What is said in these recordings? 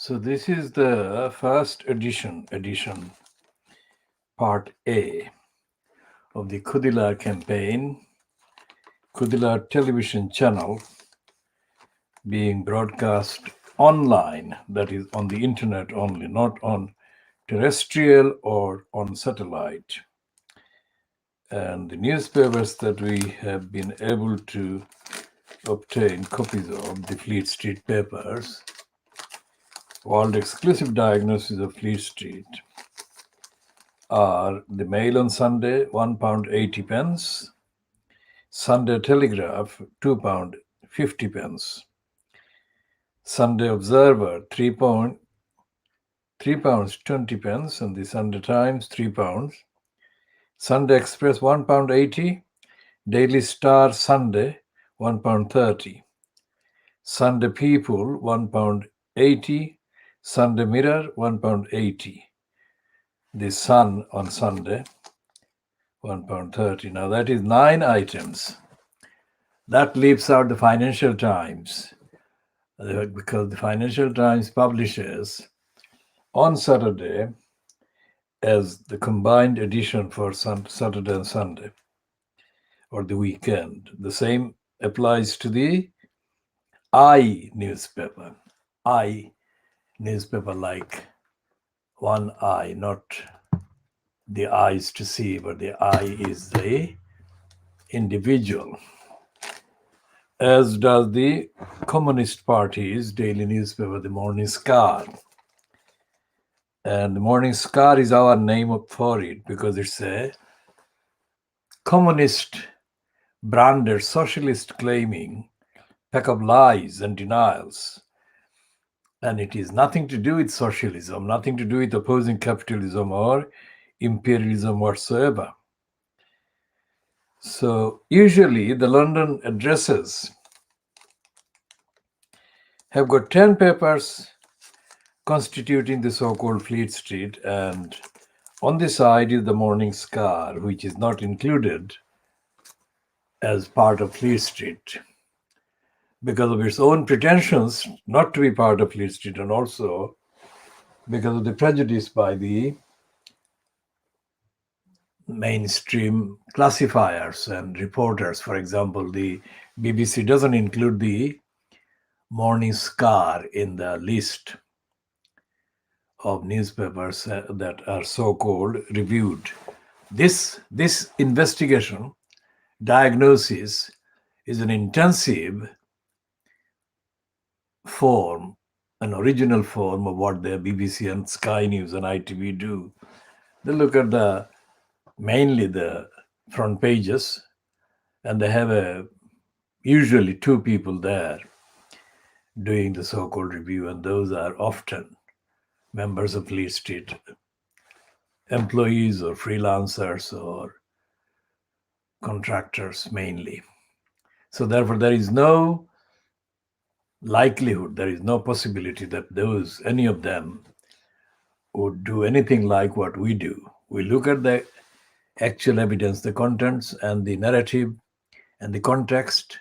So this is the first edition, part A of the Khoodeelaar campaign, Khoodeelaar television channel being broadcast online, that is on the internet only, not on terrestrial or on satellite. And the newspapers that we have been able to obtain copies of, the Fleet Street papers, World Exclusive Diagnosis of Fleet Street, are the Mail on Sunday, £1.80, Sunday Telegraph, £2.50, Sunday Observer, £3.20, and the Sunday Times, £3, Sunday Express, £1.80, Daily Star Sunday, £1.30, Sunday People, £1.80, Sunday Mirror, £1.80, The Sun on Sunday, £1.30. Now that is 9 items. That leaves out the Financial Times, because the Financial Times publishes on Saturday as the combined edition for Saturday and Sunday, or the weekend. The same applies to the I newspaper. I newspaper, like one eye, not the eyes to see, but the I is the individual. As does the Communist Party's daily newspaper, the Morning Star. And the Morning Star is our name for it because it's a communist branded socialist claiming pack of lies and denials. And it is nothing to do with socialism, nothing to do with opposing capitalism or imperialism whatsoever. So usually the London addresses have got 10 papers constituting the so-called Fleet Street, and on the side is the Morning Star, which is not included as part of Fleet Street because of its own pretensions not to be part of Fleet Street, and also because of the prejudice by the mainstream classifiers and reporters. For example, the BBC doesn't include the Morning Star in the list of newspapers that are so-called reviewed. This investigation, diagnosis, is an intensive form, an original form of what the BBC and Sky News and ITV do. They look at mainly the front pages, and they have usually 2 people there doing the so-called review, and those are often members of Fleet Street, employees or freelancers or contractors mainly. So therefore there is no likelihood, there is no possibility that any of them would do anything like what we do. We look at the actual evidence, the contents and the narrative and the context,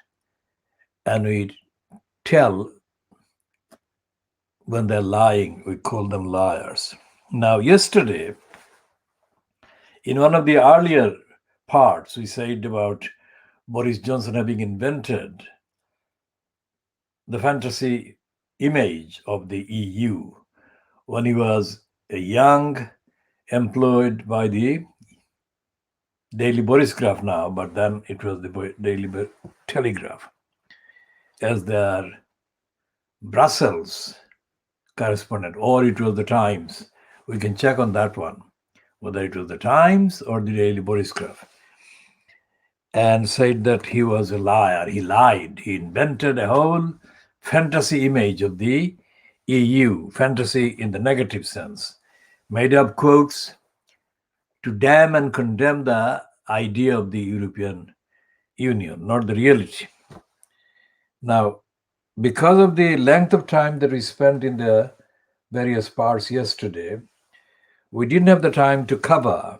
and we tell when they're lying. We call them liars. Now, yesterday, in one of the earlier parts, we said about Boris Johnson having invented the fantasy image of the EU when he was a young, employed by the Daily Borisgraph now, but then it was the Daily Telegraph, as their Brussels correspondent, or it was the Times. We can check on that one, whether it was the Times or the Daily Borisgraph, and said that he was a liar. He lied. He invented a whole fantasy image of the EU, fantasy in the negative sense, made up quotes to damn and condemn the idea of the European Union, not the reality. Now, because of the length of time that we spent in the various parts yesterday, we didn't have the time to cover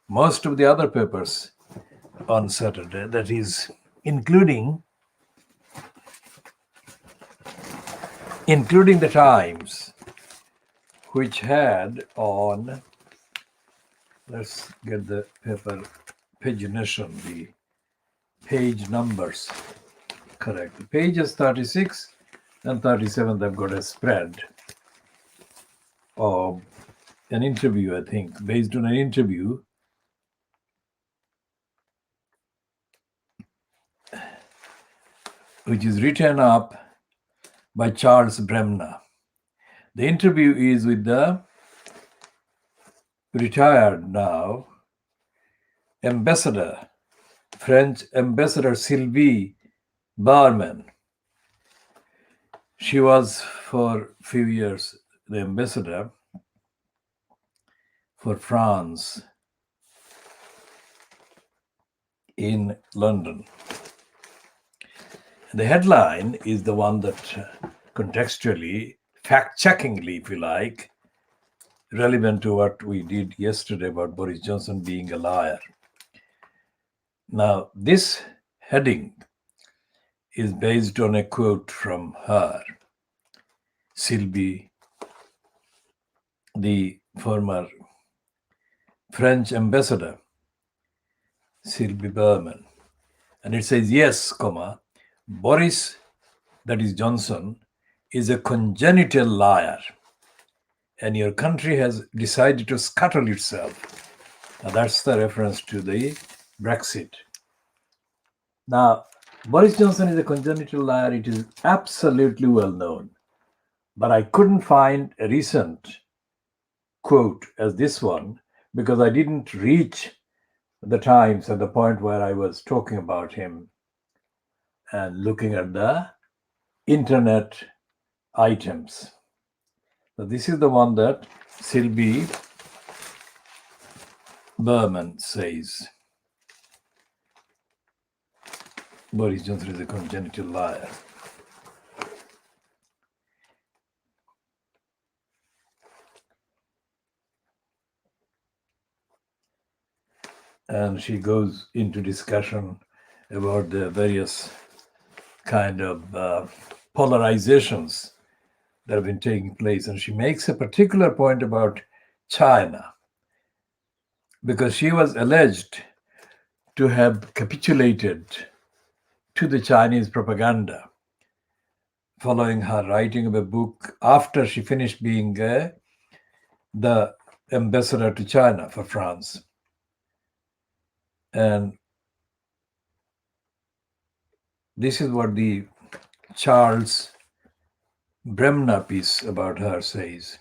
most of the other papers on Saturday, that is, including including the Times, which had on, let's get the paper pagination, the page numbers correct. The pages 36 and 37, they've got a spread of an interview, I think, based on an interview which is written up by Charles Bremner. The interview is with the retired now ambassador, French ambassador Sylvie Barman. She was for a few years the ambassador for France in London. The headline is the one that contextually, fact-checkingly, if you like, relevant to what we did yesterday about Boris Johnson being a liar. Now, this heading is based on a quote from her, Sylvie, the former French ambassador, Sylvie Berman. And it says, yes, comma, Boris, that is Johnson, is a congenital liar, and your country has decided to scuttle itself. Now, that's the reference to the Brexit. Now, Boris Johnson is a congenital liar. It is absolutely well known. But I couldn't find a recent quote as this one because I didn't reach the Times at the point where I was talking about him and looking at the internet items. So this is the one that Sylvie Berman says. Boris Johnson is a congenital liar. And she goes into discussion about the various kind of polarizations that have been taking place. And she makes a particular point about China, because she was alleged to have capitulated to the Chinese propaganda following her writing of a book after she finished being the ambassador to China for France. And this is what the Charles Bremner piece about her says.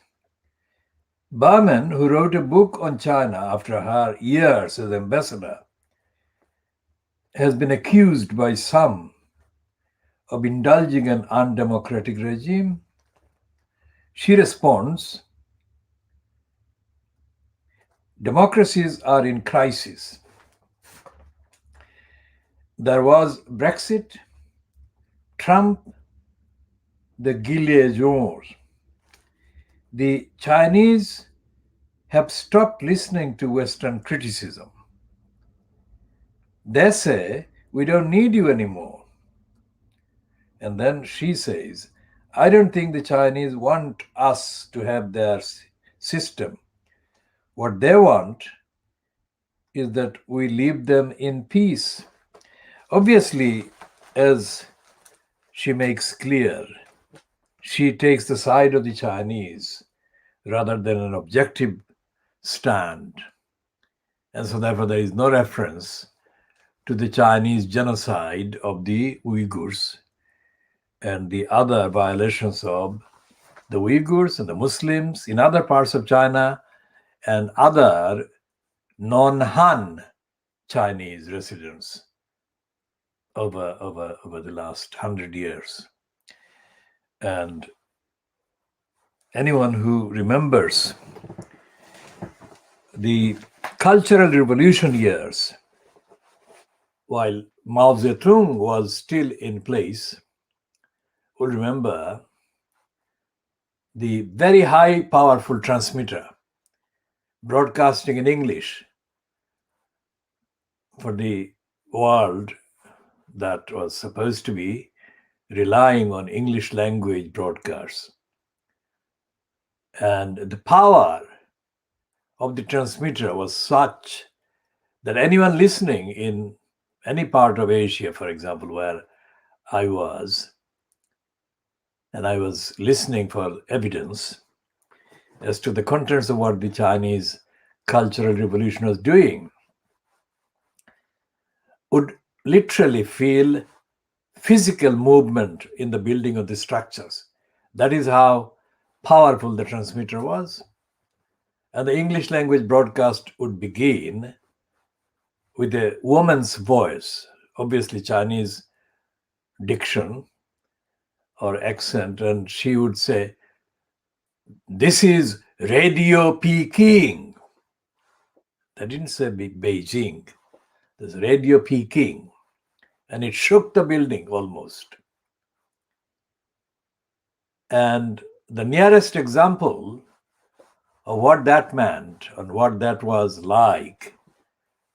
Barman, who wrote a book on China after her years as ambassador, has been accused by some of indulging an undemocratic regime. She responds, democracies are in crisis. There was Brexit, Trump, the Gilets Jaunes. The Chinese have stopped listening to Western criticism. They say, we don't need you anymore. And then she says, I don't think the Chinese want us to have their system. What they want is that we leave them in peace. Obviously, as she makes clear, she takes the side of the Chinese rather than an objective stand. And so therefore there is no reference to the Chinese genocide of the Uyghurs and the other violations of the Uyghurs and the Muslims in other parts of China and other non-Han Chinese residents over the last 100 years. And anyone who remembers the Cultural Revolution years, while Mao Zedong was still in place, will remember the very high powerful transmitter broadcasting in English for the world that was supposed to be relying on English language broadcasts. And the power of the transmitter was such that anyone listening in any part of Asia, for example, where I was, and I was listening for evidence as to the contents of what the Chinese Cultural Revolution was doing, would literally feel physical movement in the building of the structures. That is how powerful the transmitter was. And the English language broadcast would begin with a woman's voice, obviously Chinese diction or accent, and she would say, "This is Radio Peking." They didn't say Beijing. This Radio Peking. And it shook the building almost. And the nearest example of what that meant and what that was like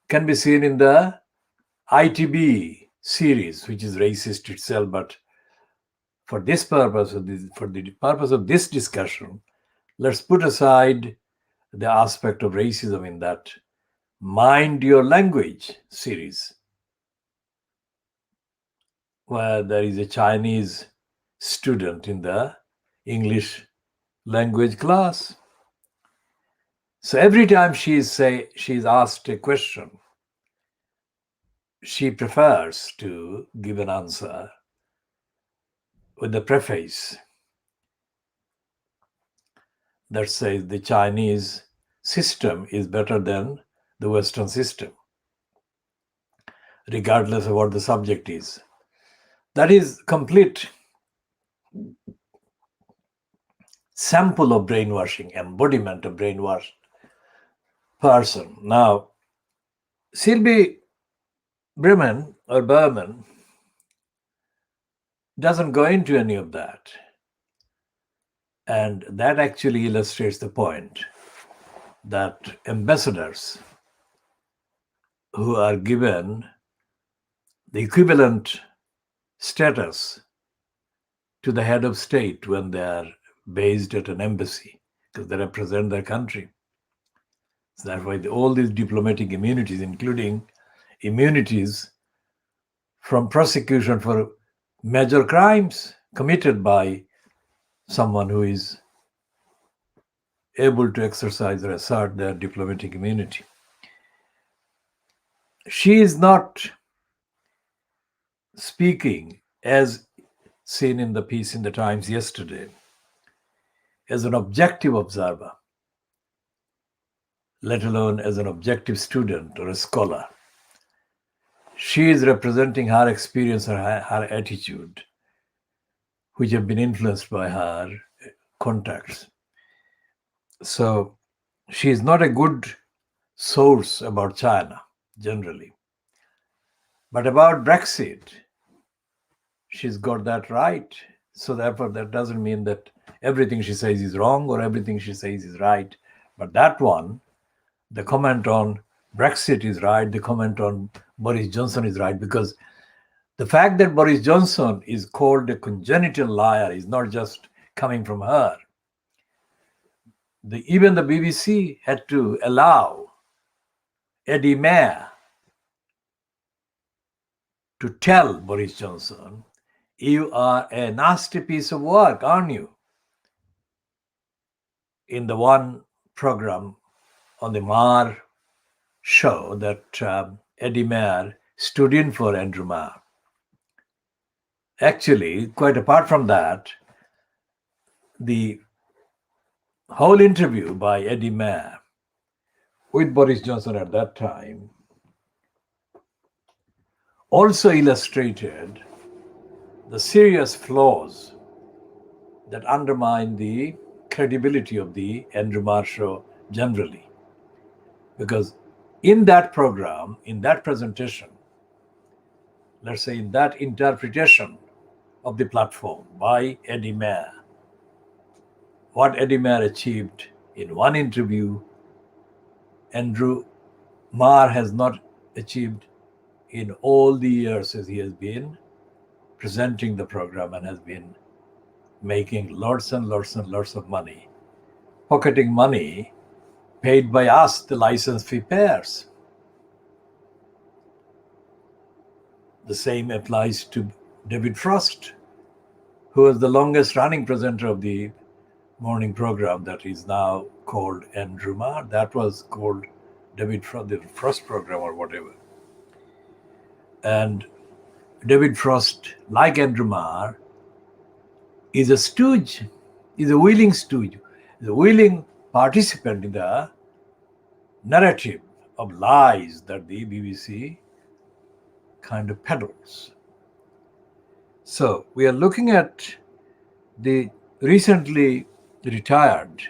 can be seen in the ITB series, which is racist itself, but for this purpose, for the purpose of this discussion, let's put aside the aspect of racism in that Mind Your Language series, where there is a Chinese student in the English language class. So every time she's asked a question, she prefers to give an answer with the preface that says the Chinese system is better than the Western system, regardless of what the subject is. That is complete sample of brainwashing, embodiment of brainwashed person. Now, Sylvie Berman doesn't go into any of that. And that actually illustrates the point that ambassadors who are given the equivalent status to the head of state when they are based at an embassy, because they represent their country. So that's why all these diplomatic immunities, including immunities from prosecution for major crimes committed by someone who is able to exercise or assert their diplomatic immunity. She is not speaking, as seen in the piece in the Times yesterday, as an objective observer, let alone as an objective student or a scholar. She is representing her experience or her attitude, which have been influenced by her contacts. So she is not a good source about China, generally. But about Brexit, she's got that right. So therefore, that doesn't mean that everything she says is wrong or everything she says is right. But that one, the comment on Brexit is right, the comment on Boris Johnson is right, because the fact that Boris Johnson is called a congenital liar is not just coming from her. Even the BBC had to allow Eddie Mair to tell Boris Johnson, "You are a nasty piece of work, aren't you?" In the one program on the Marr show that Eddie Mair stood in for Andrew Marr. Actually, quite apart from that, the whole interview by Eddie Mair with Boris Johnson at that time also illustrated the serious flaws that undermine the credibility of the Andrew Marr show generally. Because in that program, in that presentation, let's say in that interpretation of the platform by Eddie Mair, what Eddie Mair achieved in one interview, Andrew Marr has not achieved in all the years as he has been presenting the program and has been making lots and lots and lots of money, pocketing money paid by us, the license fee payers. The same applies to David Frost, who was the longest running presenter of the morning program that is now called Andrew Marr. That was called David Frost, the Frost program or whatever. And David Frost, like Andrew Marr, is a stooge, is a willing stooge, is a willing participant in the narrative of lies that the BBC kind of peddles. So we are looking at the recently retired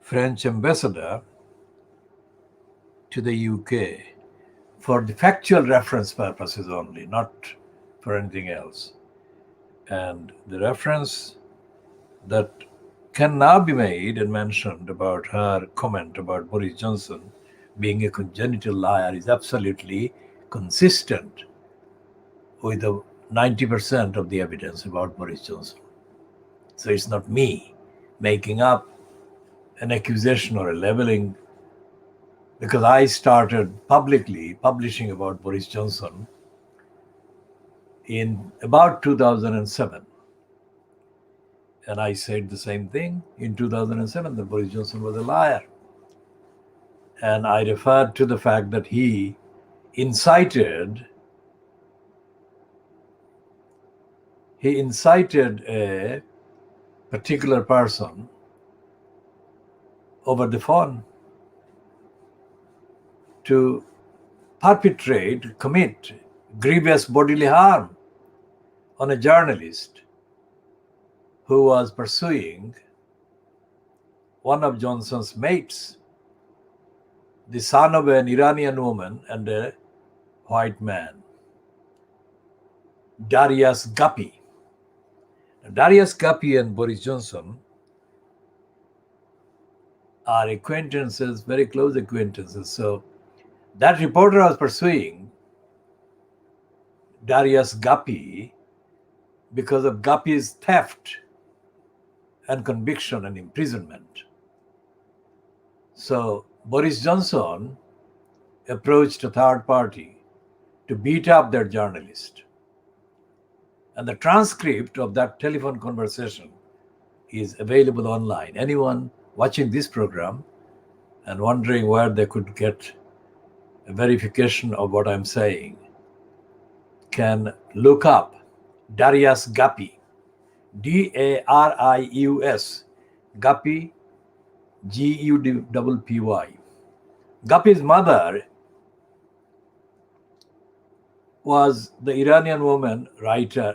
French ambassador to the UK for the factual reference purposes only, not for anything else. And the reference that can now be made and mentioned about her comment about Boris Johnson being a congenital liar is absolutely consistent with the 90% of the evidence about Boris Johnson. So it's not me making up an accusation or a labeling, because I started publicly publishing about Boris Johnson in about 2007. And I said the same thing in 2007, that Boris Johnson was a liar. And I referred to the fact that he incited a particular person over the phone to commit grievous bodily harm on a journalist who was pursuing one of Johnson's mates, the son of an Iranian woman and a white man, Darius Guppy. Darius Guppy and Boris Johnson are acquaintances, very close acquaintances. So that reporter was pursuing Darius Guppy because of Guppy's theft and conviction and imprisonment. So Boris Johnson approached a third party to beat up that journalist. And the transcript of that telephone conversation is available online. Anyone watching this program and wondering where they could get a verification of what I'm saying can look up Darius Guppy, Darius, Guppy, Guppy. Guppy's mother was the Iranian woman writer,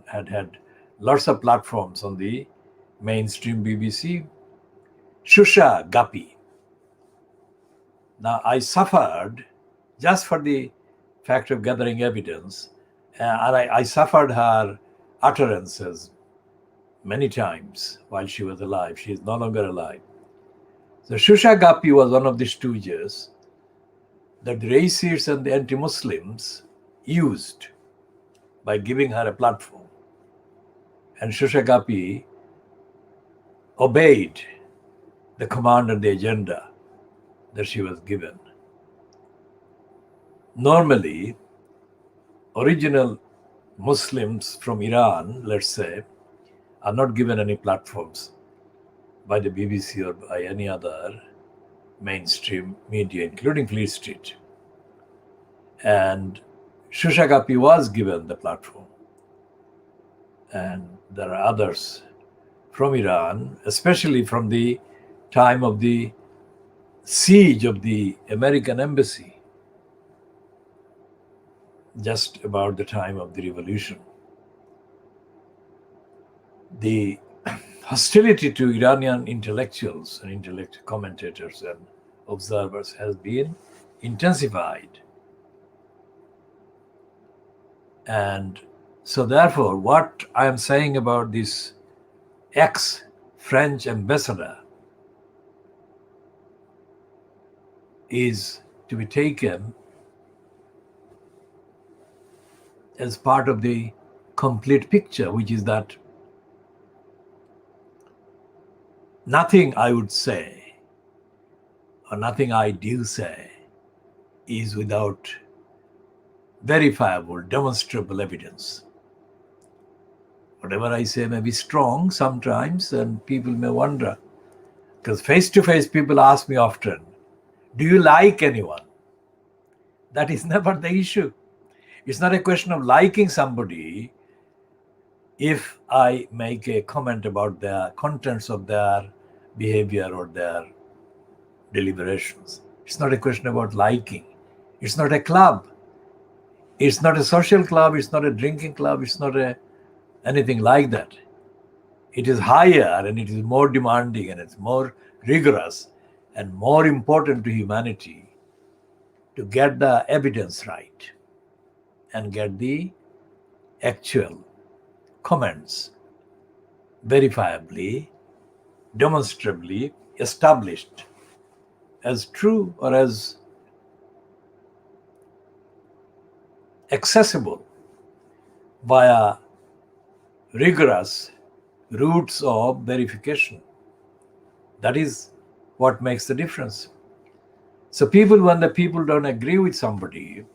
had lots of platforms on the mainstream BBC, Shusha Guppy. Now, I suffered, just for the fact of gathering evidence, and I suffered her utterances many times while she was alive. She is no longer alive. So Shusha Guppy was one of the stooges that the racists and the anti-Muslims used by giving her a platform. And Shusha Guppy obeyed the command and the agenda that she was given. Normally, original Muslims from Iran, let's say, are not given any platforms by the BBC or by any other mainstream media, including Fleet Street. And Shusha Guppy was given the platform. And there are others from Iran, especially from the time of the siege of the American embassy, just about the time of the revolution. The hostility to Iranian intellectuals and commentators and observers has been intensified. And so therefore, what I am saying about this ex-French ambassador is to be taken as part of the complete picture, which is that nothing I would say or nothing I do say is without verifiable, demonstrable evidence. Whatever I say may be strong sometimes, and people may wonder, because face-to-face people ask me often, do you like anyone? That is never the issue. It's not a question of liking somebody if I make a comment about the contents of their behavior or their deliberations. It's not a question about liking. It's not a club. It's not a social club. It's not a drinking club. It's not anything like that. It is higher and it is more demanding and it's more rigorous and more important to humanity to get the evidence right and get the actual comments verifiably, demonstrably established as true or as accessible via rigorous routes of verification. That is what makes the difference. So when the people don't agree with somebody,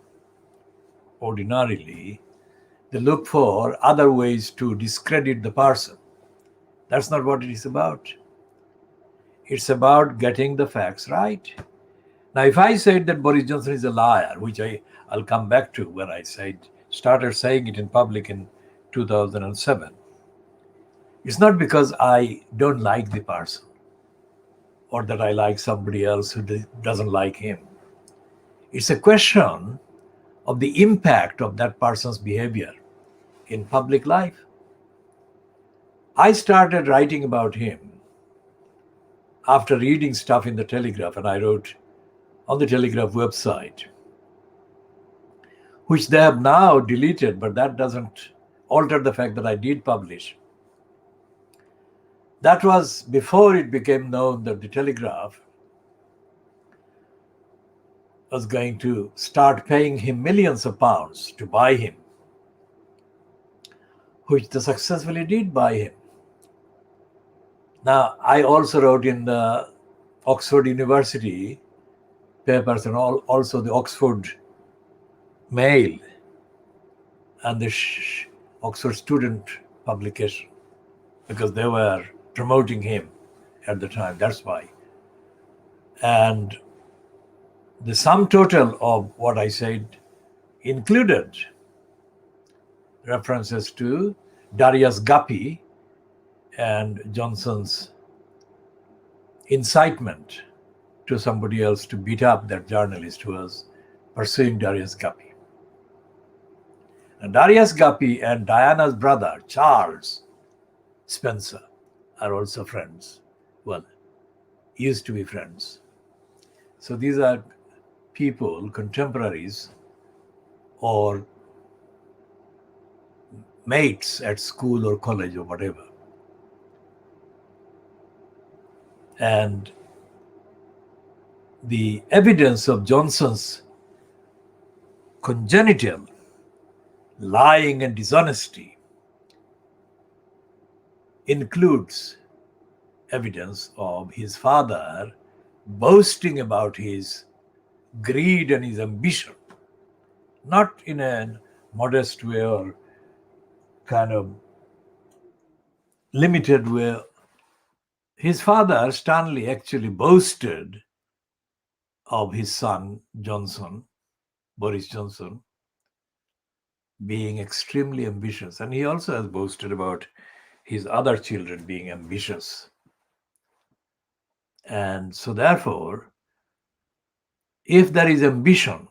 ordinarily, they look for other ways to discredit the person. That's not what it is about. It's about getting the facts right. Now, if I said that Boris Johnson is a liar, which I'll come back to when I started saying it in public in 2007, it's not because I don't like the person or that I like somebody else who doesn't like him. It's a question of the impact of that person's behavior in public life. I started writing about him after reading stuff in the Telegraph, and I wrote on the Telegraph website, which they have now deleted, but that doesn't alter the fact that I did publish. That was before it became known that the Telegraph was going to start paying him millions of pounds to buy him, which they successfully did buy him. Now, I also wrote in the Oxford University papers and also the Oxford Mail and the Oxford Student publication, because they were promoting him at the time. That's why. And the sum total of what I said included references to Darius Guppy and Johnson's incitement to somebody else to beat up that journalist who was pursuing Darius Guppy. And Darius Guppy and Diana's brother, Charles Spencer, are also friends. Well, used to be friends. So these are people, contemporaries, or mates at school or college or whatever. And the evidence of Johnson's congenital lying and dishonesty includes evidence of his father boasting about his greed and his ambition, not in a modest way or kind of limited way. His father, Stanley, actually boasted of his son, Johnson, Boris Johnson, being extremely ambitious. And he also has boasted about his other children being ambitious. And so therefore, if there is ambition,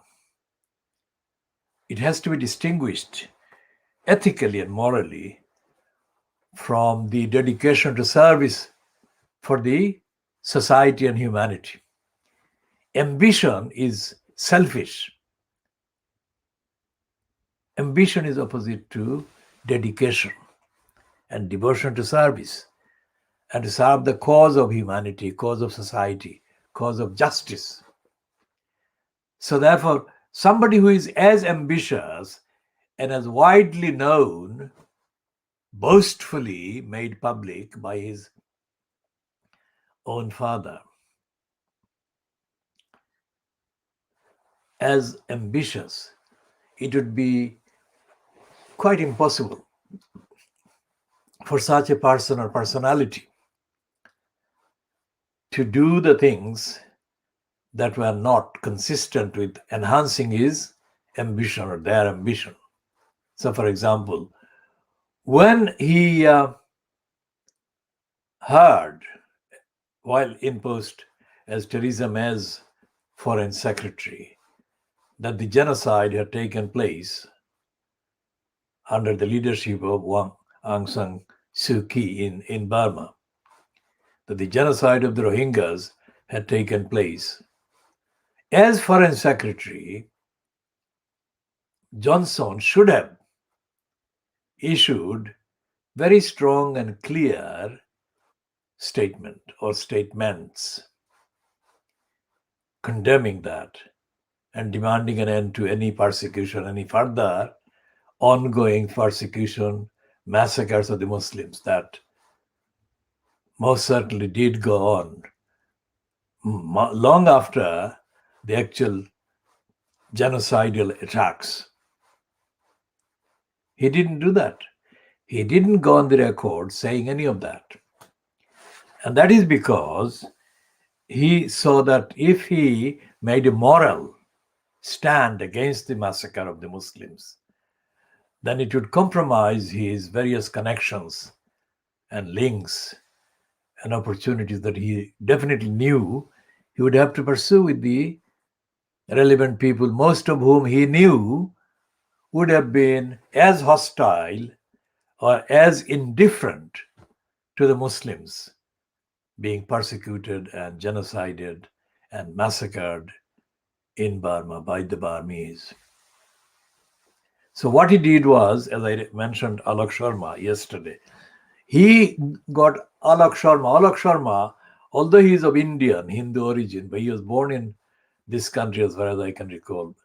it has to be distinguished ethically and morally from the dedication to service for the society and humanity. Ambition is selfish. Ambition is opposite to dedication and devotion to service and to serve the cause of humanity, cause of society, cause of justice. So therefore, somebody who is as ambitious and as widely known boastfully made public by his own father. As ambitious, it would be quite impossible for such a person or personality to do the things that were not consistent with enhancing his ambition or their ambition. So, for example, when he heard, while in post as Theresa May's foreign secretary, that the genocide had taken place under the leadership of Aung San Suu Kyi in Burma, that the genocide of the Rohingyas had taken place. As foreign secretary, Johnson should have issued very strong and clear statement or statements condemning that and demanding an end to any persecution, any further ongoing persecution, massacres of the Muslims that most certainly did go on long after the actual genocidal attacks. He didn't do that. He didn't go on the record saying any of that. And that is because he saw that if he made a moral stand against the massacre of the Muslims, then it would compromise his various connections and links and opportunities that he definitely knew he would have to pursue with the relevant people, most of whom he knew would have been as hostile or as indifferent to the Muslims being persecuted and genocided and massacred in Burma by the Burmese. So what he did was, as I mentioned Alok Sharma yesterday, he got Alok Sharma. Alok Sharma, although he is of Indian, Hindu origin, but he was born in this country as far as I can recall.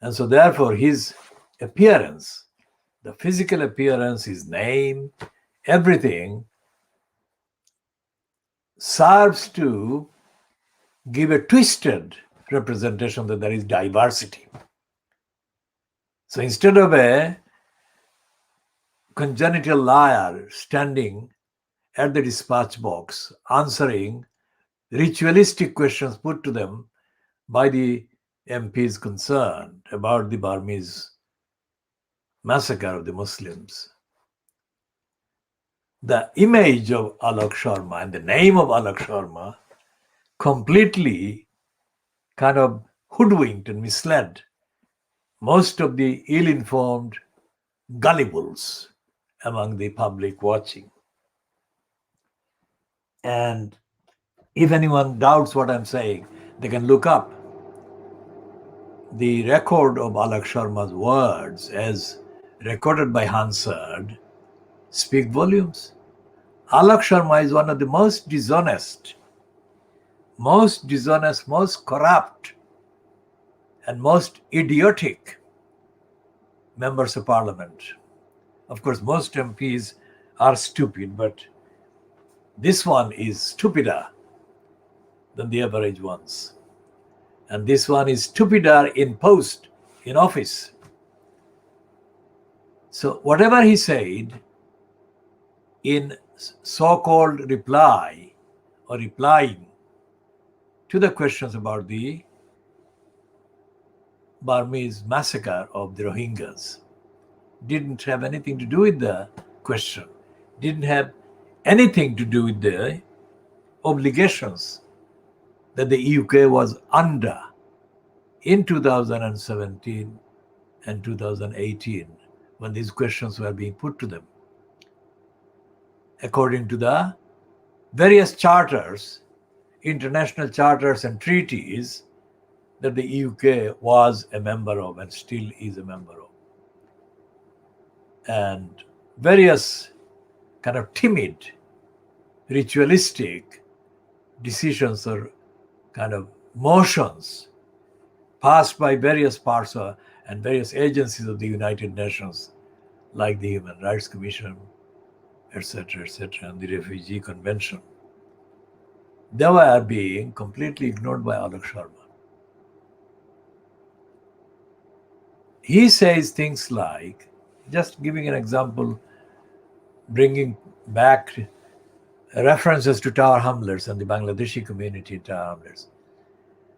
And so therefore his appearance, the physical appearance, his name, everything serves to give a twisted representation that there is diversity. So instead of a congenital liar standing at the dispatch box answering ritualistic questions put to them by the MPs concerned about the Burmese massacre of the Muslims, the image of Alok Sharma and the name of Alok Sharma completely kind of hoodwinked and misled most of the ill-informed gullibles among the public watching. And if anyone doubts what I'm saying, they can look up the record of Alok Sharma's words as recorded by Hansard speak volumes. Alok Sharma is one of the most dishonest, most corrupt, and most idiotic members of parliament. Of course, most MPs are stupid, but this one is stupider than the average ones. And this one is stupider in post, in office. So whatever he said in so-called reply or replying to the questions about the Burmese massacre of the Rohingyas didn't have anything to do with the question, didn't have anything to do with the obligations that the UK was under in 2017 and 2018 when these questions were being put to them. According to the various charters, international charters and treaties that the UK was a member of and still is a member of. And various kind of timid, ritualistic decisions or kind of motions passed by various parts and various agencies of the United Nations, like the Human Rights Commission, etc., and the refugee convention. They were being completely ignored by Alok Sharma. He says things like, just giving an example, bringing back references to Tower Hamlets and the Bangladeshi community in Tower Hamlets.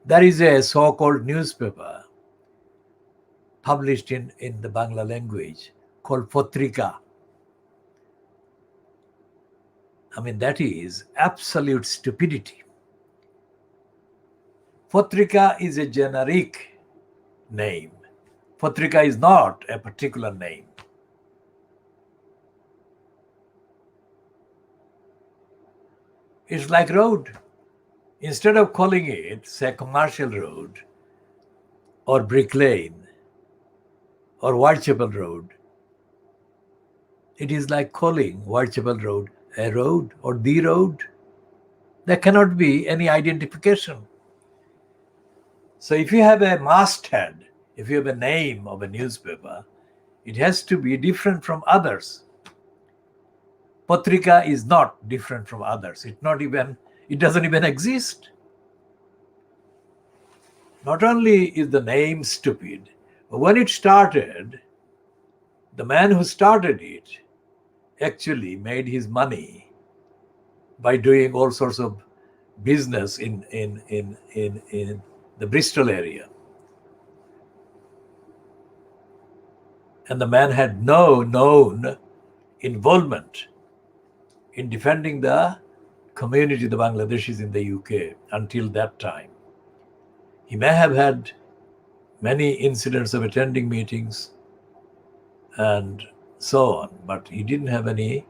There is a so-called newspaper published in the Bangla language called Potrika. I mean, that is absolute stupidity. Potrika is a generic name. Potrika is not a particular name. It's like road. Instead of calling it, say, Commercial Road or Brick Lane or Whitechapel Road, it is like calling Whitechapel Road a road or the road. There cannot be any identification. So if you have a masthead, if you have a name of a newspaper, it has to be different from others. Patrika is not different from others. It doesn't even exist. Not only is the name stupid, but when it started, the man who started it actually made his money by doing all sorts of business in the Bristol area. And the man had no known involvement in defending the community, the Bangladeshis in the UK, until that time. He may have had many incidents of attending meetings and so on, but he didn't have any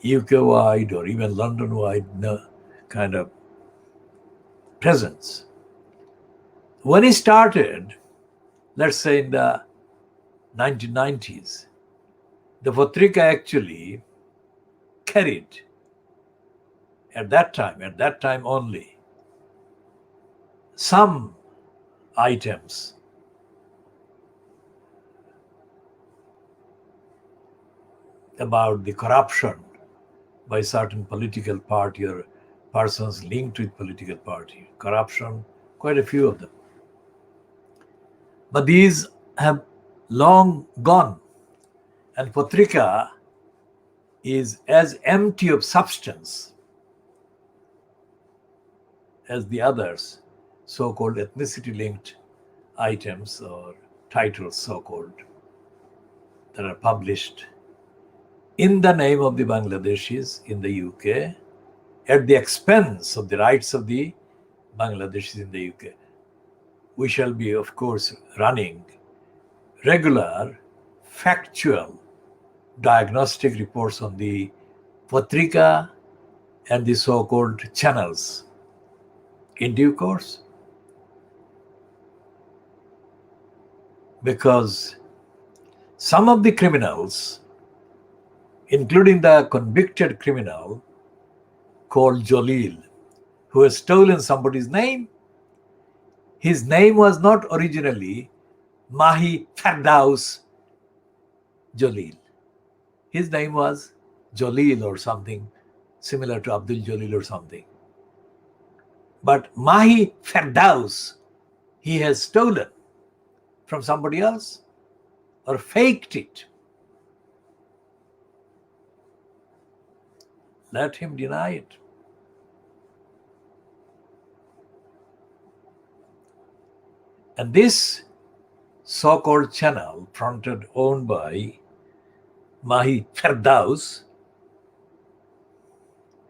UK-wide or even London-wide kind of presence. When he started, let's say in the 1990s, the Patrika actually carried, at that time only, some items about the corruption by certain political party or persons linked with political party. Corruption, quite a few of them. But these have long gone, and Patrika is as empty of substance as the others, so-called ethnicity-linked items or titles, so-called, that are published in the name of the Bangladeshis in the UK at the expense of the rights of the Bangladeshis in the UK. We shall be, of course, running regular, factual, diagnostic reports on the Patrika and the so-called channels in due course. Because some of the criminals, including the convicted criminal called Jalil, who has stolen somebody's name, his name was not originally Mahi Fardaus Jalil. His name was Jalil or something similar to Abdul Jalil or something. But Mahi Fardaus, he has stolen from somebody else or faked it. Let him deny it. And this so-called channel, owned by Mahi Fardaus,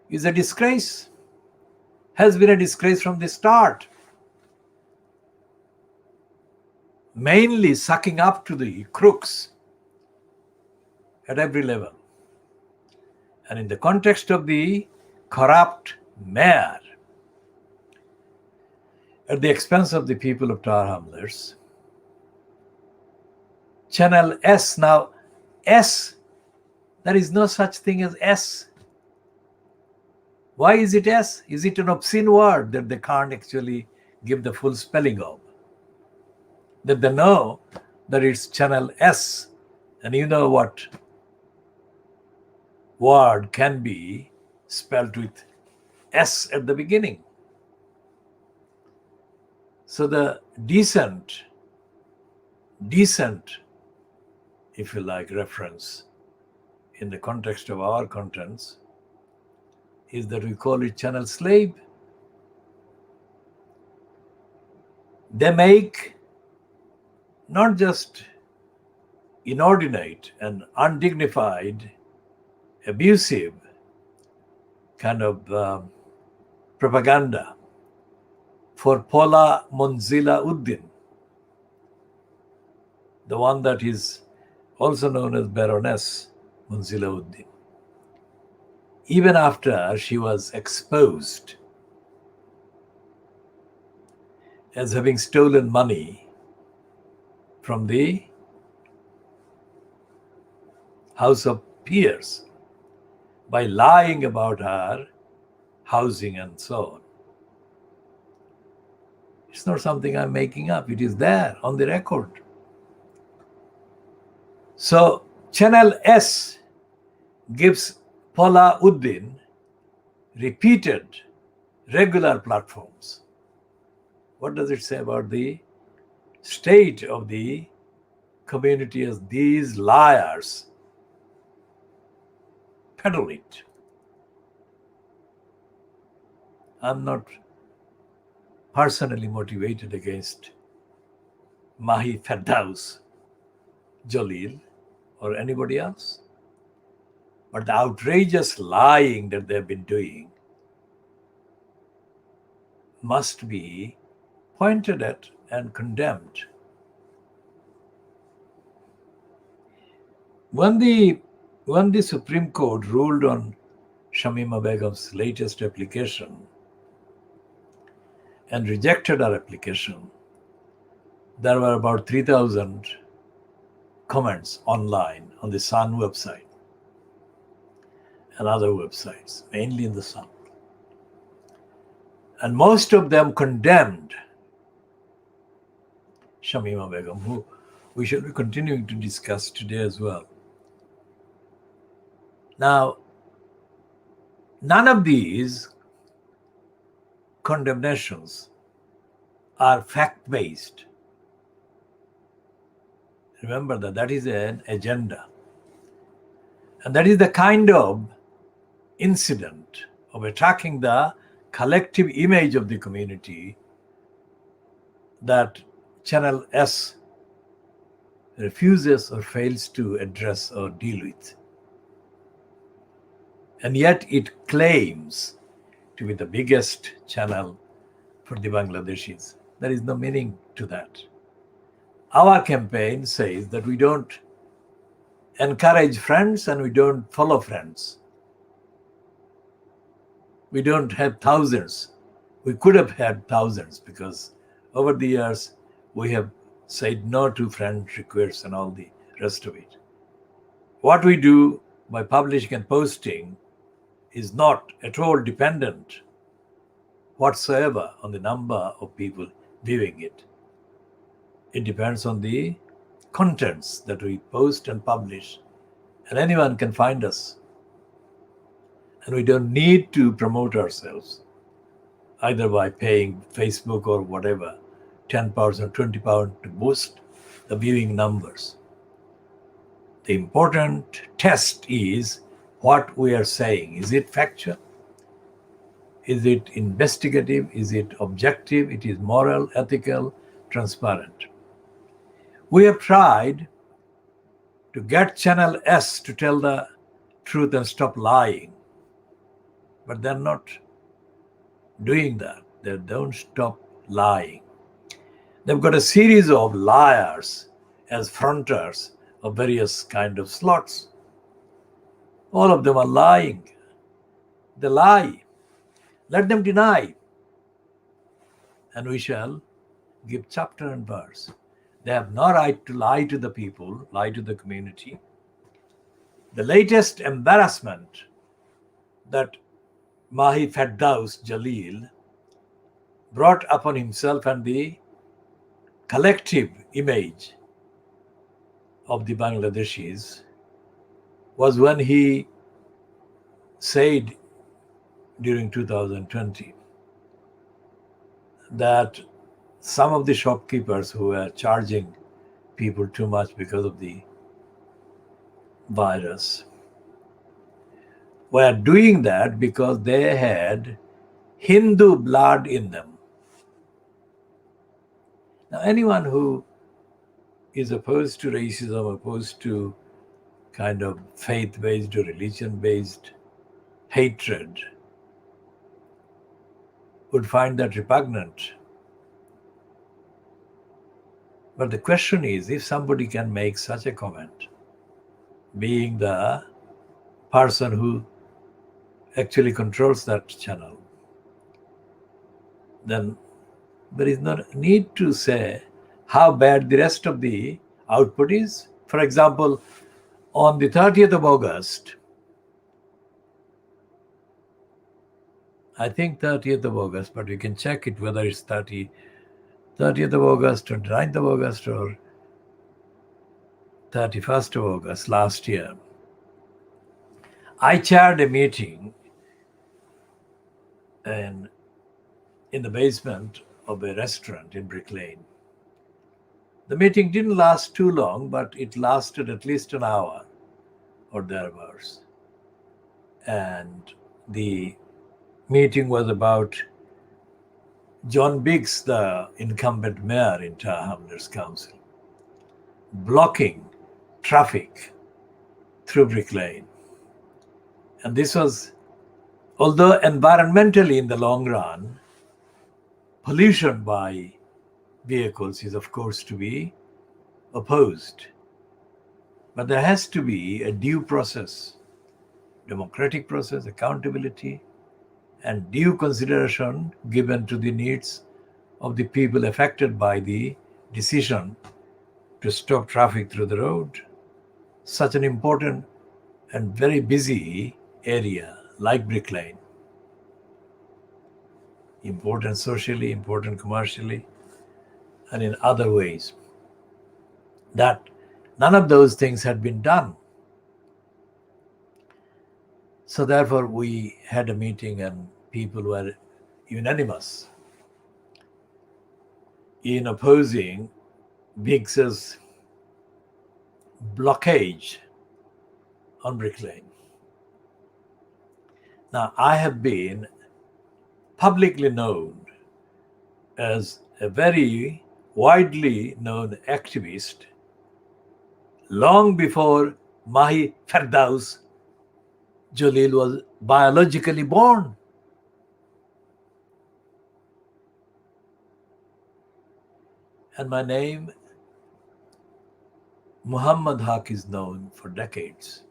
is a disgrace, has been a disgrace from the start. Mainly sucking up to the crooks at every level. And in the context of the corrupt mayor, at the expense of the people of Tower Hamlets, Channel S, now S, there is no such thing as S. Why is it S? Is it an obscene word that they can't actually give the full spelling of? That they know that it's Channel S, and you know what word can be spelled with S at the beginning. So the decent, if you like, reference in the context of our contents is that we call it channel slave. They make not just inordinate and undignified, abusive kind of propaganda for Paula Munzila Uddin, the one that is also known as Baroness Munzila Uddin. Even after she was exposed as having stolen money from the House of Peers by lying about her housing and so on. It's not something I'm making up. It is there on the record. So Channel S gives Paula Uddin repeated, regular platforms. What does it say about the state of the community as these liars peddle it? I'm not personally motivated against Mahi Firdaus Jalil or anybody else. But the outrageous lying that they've been doing must be pointed at and condemned. When the Supreme Court ruled on Shamima Begum's latest application and rejected her application, there were about 3,000 comments online on the Sun website and other websites, mainly in the Sun. And most of them condemned Shamima Begum, who we shall be continuing to discuss today as well. Now, none of these condemnations are fact-based. Remember that is an agenda. And that is the kind of incident of attacking the collective image of the community that Channel S refuses or fails to address or deal with. And yet it claims to be the biggest channel for the Bangladeshis. There is no meaning to that. Our campaign says that we don't encourage friends and we don't follow friends. We don't have thousands. We could have had thousands because over the years we have said no to friend requests and all the rest of it. What we do by publishing and posting is not at all dependent whatsoever on the number of people viewing it. It depends on the contents that we post and publish, and anyone can find us. And we don't need to promote ourselves either by paying Facebook or whatever, £10 or £20 to boost the viewing numbers. The important test is what we are saying. Is it factual? Is it investigative? Is it objective? It is moral, ethical, transparent. We have tried to get Channel S to tell the truth and stop lying. But they're not doing that. They don't stop lying. They've got a series of liars as fronters of various kind of slots. All of them are lying. They lie. Let them deny. And we shall give chapter and verse. They have no right to lie to the people, lie to the community. The latest embarrassment that Mahi Firdaus Jalil brought upon himself and the collective image of the Bangladeshis was when he said during 2020 that some of the shopkeepers who were charging people too much because of the virus were doing that because they had Hindu blood in them. Now, anyone who is opposed to racism, opposed to kind of faith-based or religion-based hatred, would find that repugnant. But the question is, if somebody can make such a comment, being the person who actually controls that channel, then there is no need to say how bad the rest of the output is. For example, on the 30th of August, I think 30th of August, but we can check it whether it's 30th of August, 29th of August, or 31st of August last year, I chaired a meeting in the basement of a restaurant in Brick Lane. The meeting didn't last too long, but it lasted at least an hour or thereabouts. And the meeting was about John Biggs, the incumbent mayor in Tower Hamlets Council, blocking traffic through Brick Lane. And this was, although environmentally in the long run, pollution by vehicles is of course to be opposed. But there has to be a due process, democratic process, accountability, and due consideration given to the needs of the people affected by the decision to stop traffic through the road. Such an important and very busy area like Brick Lane. Important socially, important commercially, and in other ways. That none of those things had been done. So therefore we had a meeting and people were unanimous in opposing Biggs's blockage on Brick Lane. Now, I have been publicly known as a very widely known activist long before Mahi Ferdaus Jalil was biologically born. And my name, Muhammad Haque, is known for decades,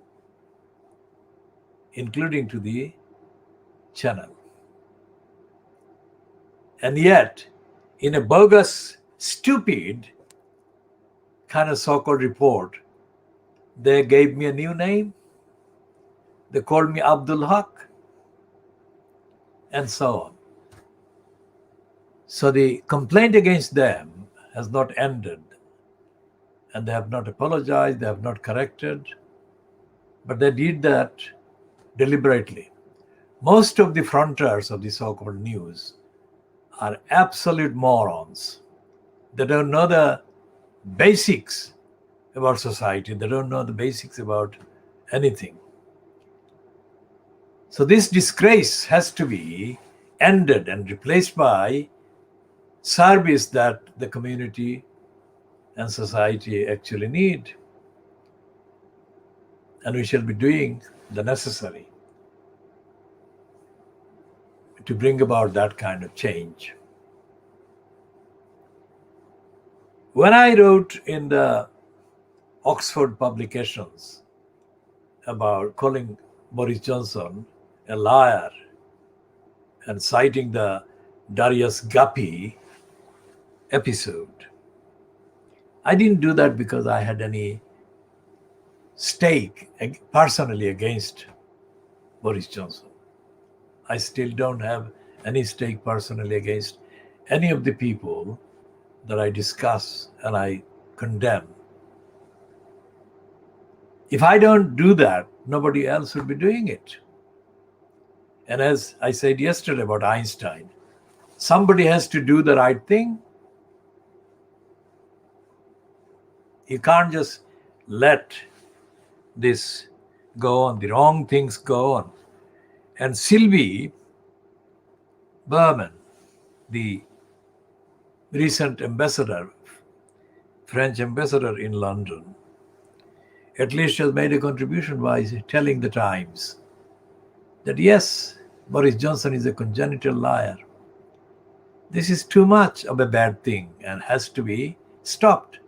including to the channel. And yet, in a bogus, stupid kind of so-called report, they gave me a new name. They called me Abdul Haq, and so on. So the complaint against them has not ended, and they have not apologized, they have not corrected, but they did that deliberately. Most of the fronters of the so-called news are absolute morons. They don't know the basics about society. They don't know the basics about anything. So this disgrace has to be ended and replaced by service that the community and society actually need. And we shall be doing the necessary to bring about that kind of change. When I wrote in the Oxford publications about calling Boris Johnson a liar and citing the Darius Guppy episode, I didn't do that because I had any stake personally against Boris Johnson. I still don't have any stake personally against any of the people that I discuss and I condemn. If I don't do that, nobody else would be doing it. And as I said yesterday about Einstein, somebody has to do the right thing. You can't just let this go on, the wrong things go on. And Sylvie Berman, the recent ambassador, French ambassador in London, at least has made a contribution by telling the Times that yes, Boris Johnson is a congenital liar. This is too much of a bad thing and has to be stopped.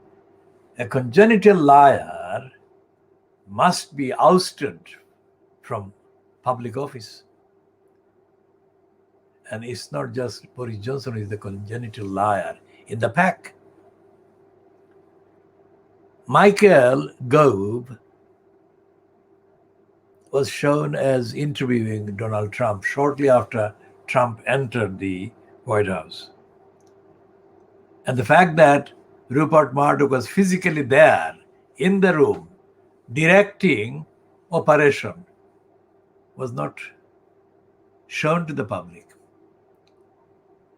A congenital liar must be ousted from public office. And it's not just Boris Johnson is the congenital liar in the pack. Michael Gove was shown as interviewing Donald Trump shortly after Trump entered the White House. And the fact that Rupert Murdoch was physically there in the room directing operation was not shown to the public.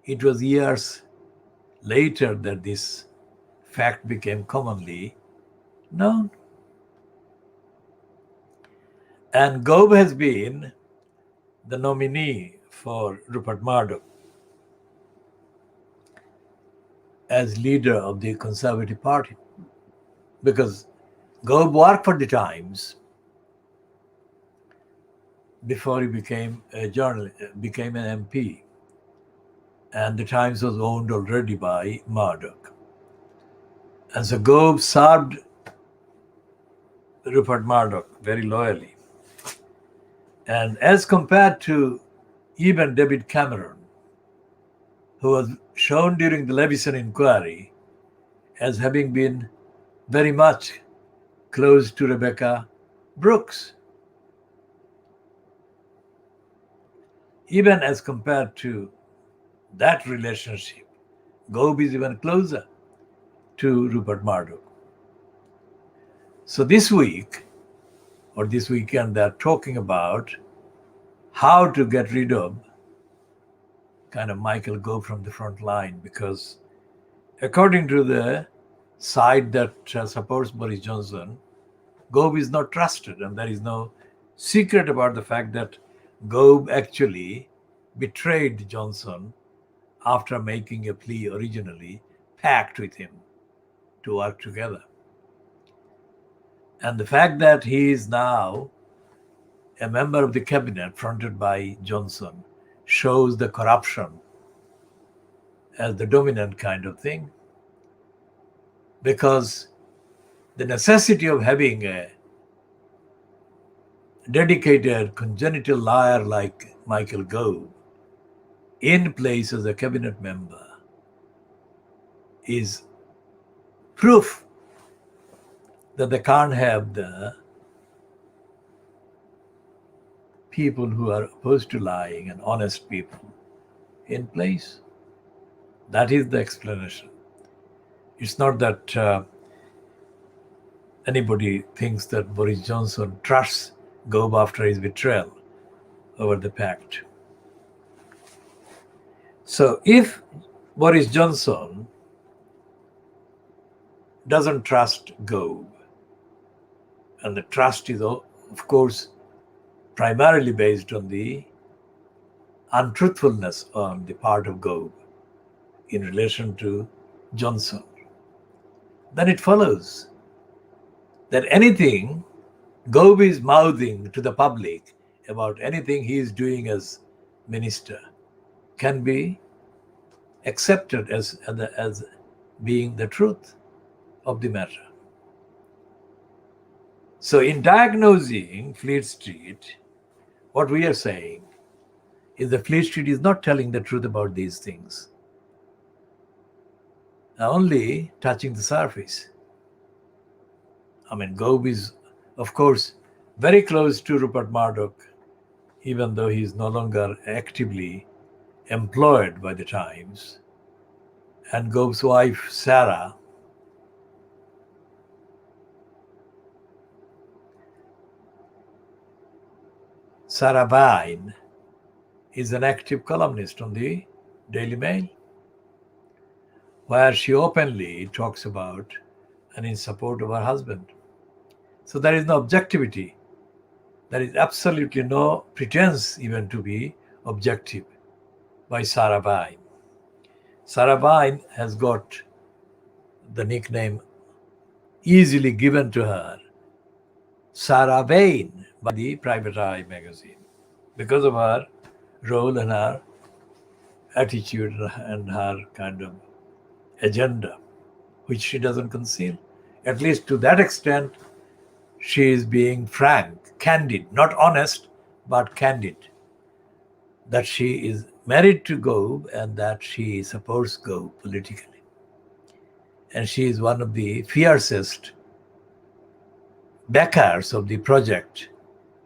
It was years later that this fact became commonly known. And Gove has been the nominee for Rupert Murdoch as leader of the Conservative Party, because Gove worked for the Times before he became a journalist, became an MP, and the Times was owned already by Murdoch. And so Gove served Rupert Murdoch very loyally. And as compared to even David Cameron, who was shown during the Leveson inquiry as having been very much close to Rebecca Brooks, even as compared to that relationship, Gove is even closer to Rupert Murdoch. So this week, or this weekend, they're talking about how to get rid of kind of Michael Gove from the front line, because according to the side that supports Boris Johnson, Gove is not trusted, and there is no secret about the fact that Gove actually betrayed Johnson after making a plea originally, pact with him to work together. And the fact that he is now a member of the cabinet fronted by Johnson shows the corruption as the dominant kind of thing, because the necessity of having a dedicated congenital liar like Michael Gove in place as a cabinet member is proof that they can't have the people who are opposed to lying and honest people in place. That is the explanation. It's not that anybody thinks that Boris Johnson trusts Gove after his betrayal over the pact. So if Boris Johnson doesn't trust Gove, and the trust is, of course, primarily based on the untruthfulness on the part of Gove in relation to Johnson, then it follows that anything Gove is mouthing to the public about anything he is doing as minister can be accepted as being the truth of the matter. So in diagnosing Fleet Street, what we are saying is that Fleet Street is not telling the truth about these things, only touching the surface. I mean, Gove is, of course, very close to Rupert Murdoch, even though he is no longer actively employed by the Times. And Gove's wife, Sarah Vine, is an active columnist on the Daily Mail, where she openly talks about and in support of her husband. So there is no objectivity. There is absolutely no pretense even to be objective by Sarabhai. Sarabhai has got the nickname easily given to her, Sarabhai, by the Private Eye magazine, because of her role and her attitude and her kind of agenda, which she doesn't conceal. At least to that extent, she is being frank, candid, not honest, but candid, that she is married to Gove and that she supports Gove politically. And she is one of the fiercest backers of the project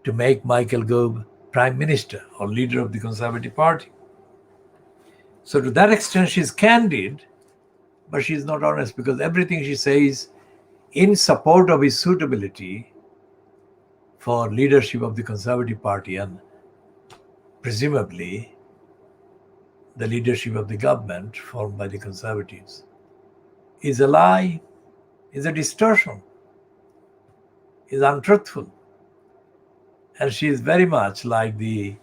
to make Michael Gove Prime Minister or leader of the Conservative Party. So to that extent, she's candid, but she's not honest, because everything she says in support of his suitability for leadership of the Conservative Party and presumably the leadership of the government formed by the Conservatives is a lie, is a distortion, is untruthful. And she is very much like the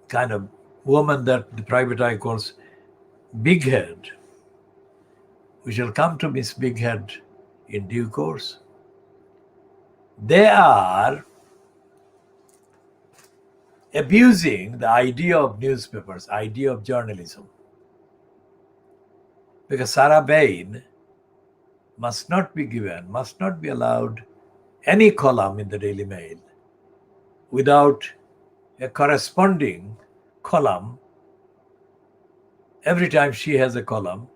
kind of woman that the Private Eye calls Big Head. We shall come to Miss Big Head in due course. They are abusing the idea of newspapers, idea of journalism. Because Sarah Bain must not be given, must not be allowed any column in the Daily Mail without a corresponding column. Every time she has a column,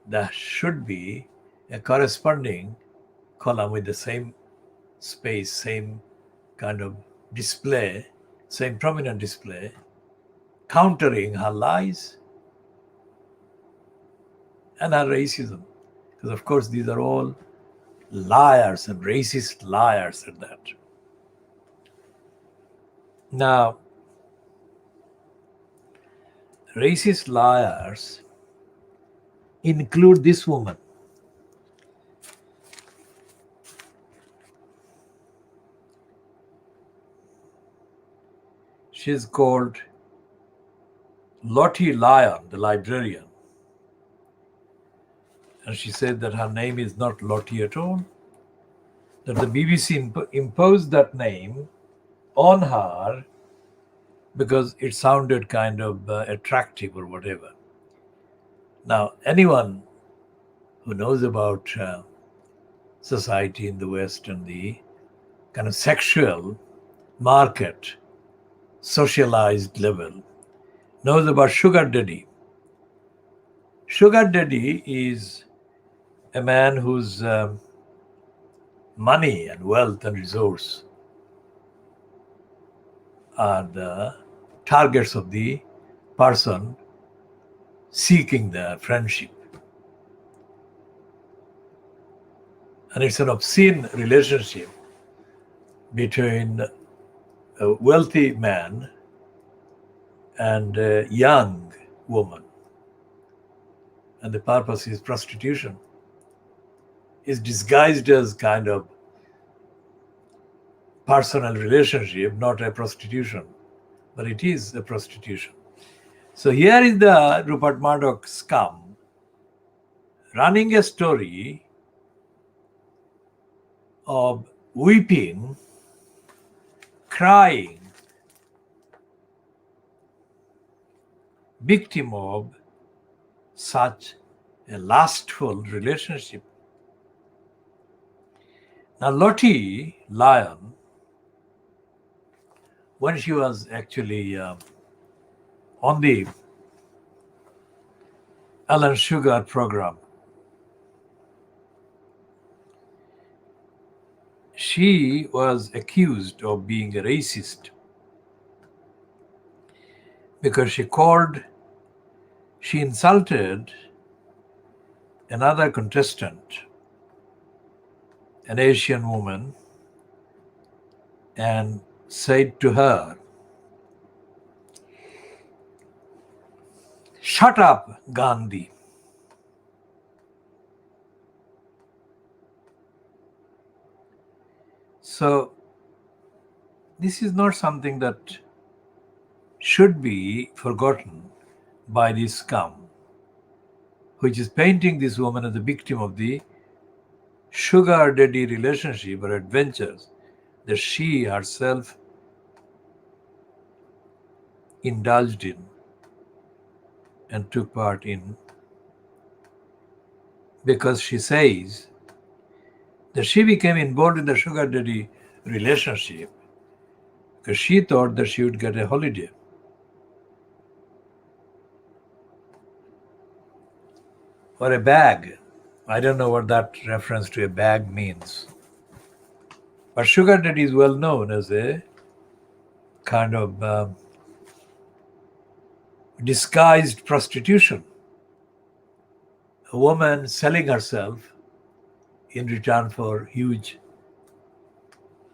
there should be a corresponding column with the same space, same kind of display, same prominent display, countering her lies and her racism. Because of course these are all liars and racist liars at that. Now, racist liars include this woman. She's called Lottie Lyon, the librarian. And she said that her name is not Lottie at all, that the BBC imposed that name on her because it sounded kind of attractive or whatever. Now, anyone who knows about society in the West and the kind of sexual market, socialized level, knows about sugar daddy. Sugar daddy is a man whose money and wealth and resource are the targets of the person seeking the friendship. And it's an obscene relationship between a wealthy man and a young woman. And the purpose is prostitution. Is disguised as kind of personal relationship, not a prostitution, but it is a prostitution. So here is the Rupert Murdoch scum running a story of weeping, crying, victim of such a lustful relationship. Now, Lottie Lyon, when she was actually on the Alan Sugar program, she was accused of being a racist because she insulted another contestant, an Asian woman, and said to her, "Shut up, Gandhi." So this is not something that should be forgotten by this scum, which is painting this woman as a victim of the sugar daddy relationship or adventures that she herself indulged in and took part in, because she says that she became involved in the sugar daddy relationship because she thought that she would get a holiday. Or a bag. I don't know what that reference to a bag means. But sugar daddy is well known as a kind of disguised prostitution. A woman selling herself in return for huge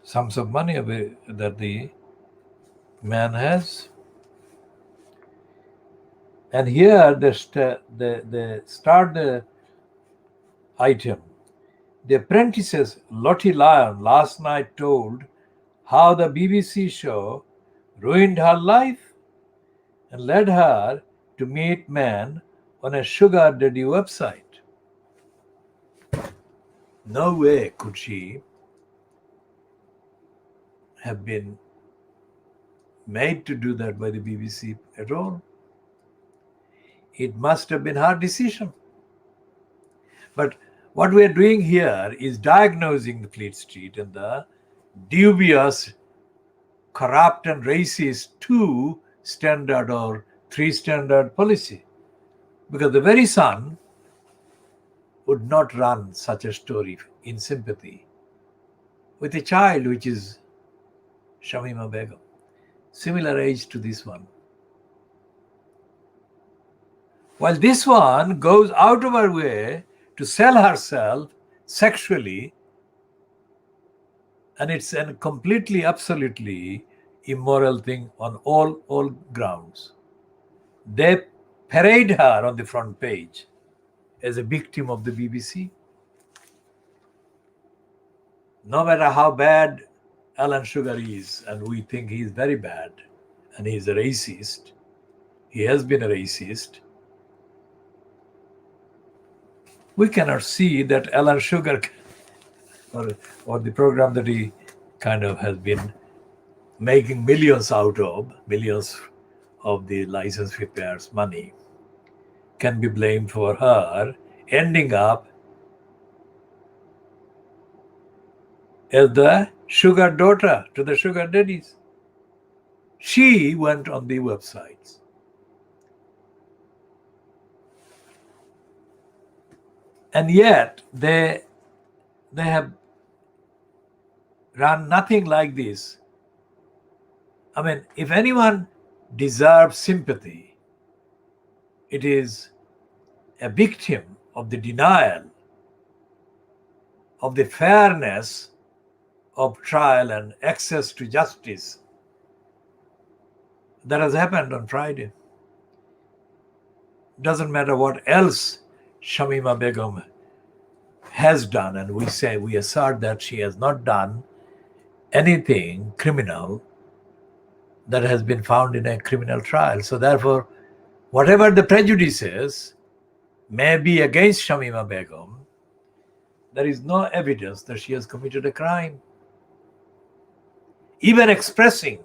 sums of money that the man has. And here they start the item. The apprentices Lottie Lyon last night told how the BBC show ruined her life and led her to meet men on a sugar daddy website. No way could she have been made to do that by the BBC at all. It must have been her decision. But what we are doing here is diagnosing the Fleet Street and the dubious, corrupt and racist two-standard or three-standard policy. Because the very Sun would not run such a story in sympathy with a child which is Shamima Begum, similar age to this one. While this one goes out of her way to sell herself sexually, and it's a completely, absolutely immoral thing on all grounds. They parade her on the front page as a victim of the BBC. No matter how bad Alan Sugar is, and we think he is very bad, and he is a racist, he has been a racist, we cannot see that Alan Sugar or the program that he kind of has been making millions out of, millions of the license fee payers' money, can be blamed for her ending up as the sugar daughter to the sugar daddies. She went on the websites. And yet they have run nothing like this. I mean, if anyone deserves sympathy, it is a victim of the denial of the fairness of trial and access to justice that has happened on Friday. Doesn't matter what else Shamima Begum has done, and we assert that she has not done anything criminal that has been found in a criminal trial. So therefore, whatever the prejudices may be against Shamima Begum, there is no evidence that she has committed a crime. Even expressing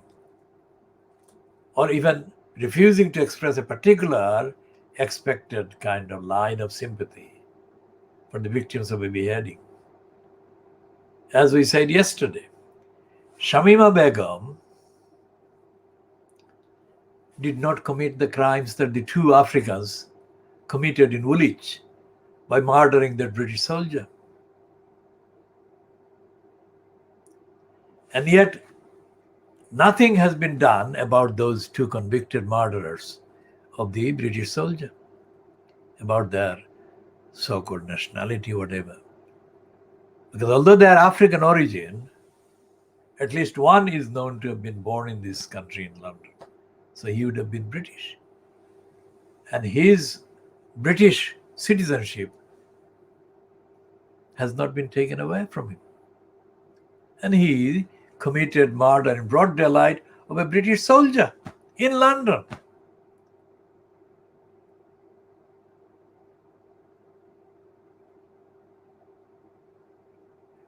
or even refusing to express a particular expected kind of line of sympathy for the victims of a beheading. As we said yesterday, Shamima Begum did not commit the crimes that the two Africans committed in Woolwich by murdering that British soldier. And yet, nothing has been done about those two convicted murderers of the British soldier, about their so-called nationality, whatever. Because although they are African origin, At least one is known to have been born in this country in London. So he would have been British. And his British citizenship has not been taken away from him. And he committed murder in broad daylight of a British soldier in London.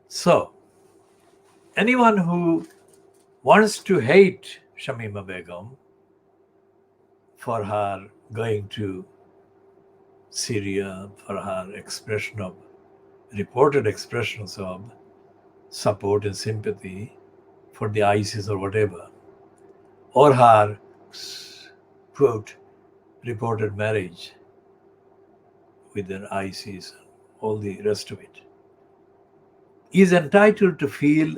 So, anyone who wants to hate Shamima Begum for her going to Syria, for her reported expressions of support and sympathy for the ISIS or whatever, or her, quote, reported marriage with an ISIS, and all the rest of it, is entitled to feel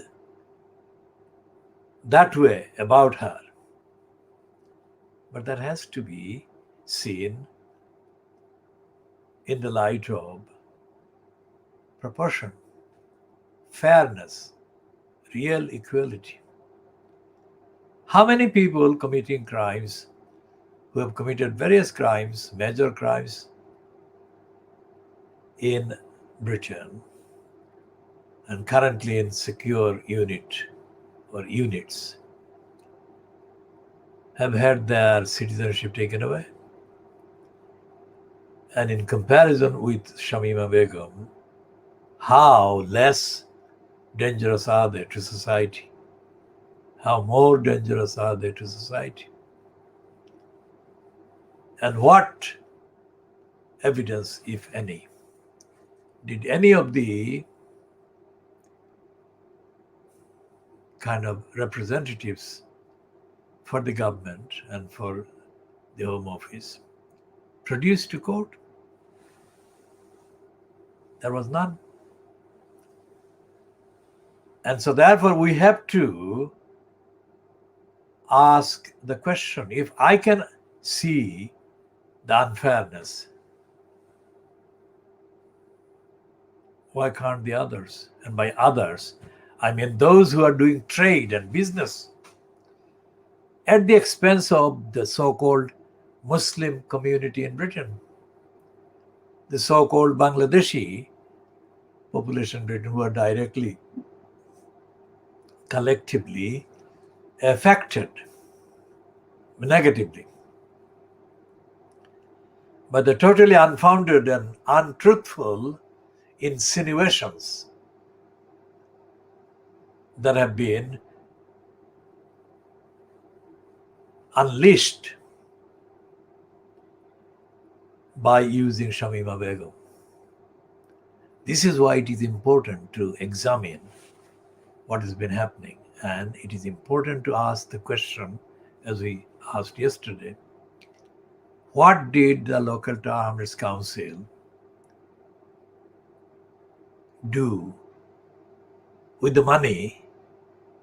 that way about her. But that has to be seen in the light of proportion, fairness, real equality. How many people committing crimes, who have committed various crimes, major crimes in Britain and currently in secure unit or units, have had their citizenship taken away? And in comparison with Shamima Begum, how less dangerous are they to society? How more dangerous are they to society? And what evidence, if any, did any of the kind of representatives for the government and for the Home Office produce to court? There was none. And so therefore we have to ask the question, if I can see the unfairness, why can't the others? And by others, I mean those who are doing trade and business at the expense of the so-called Muslim community in Britain, the so-called Bangladeshi population in Britain, who are directly, collectively affected negatively by the totally unfounded and untruthful insinuations that have been unleashed by using Shamima Begum. This is why it is important to examine what has been happening, and it is important to ask the question, as we asked yesterday, what did the local Tower Hamlets Council do with the money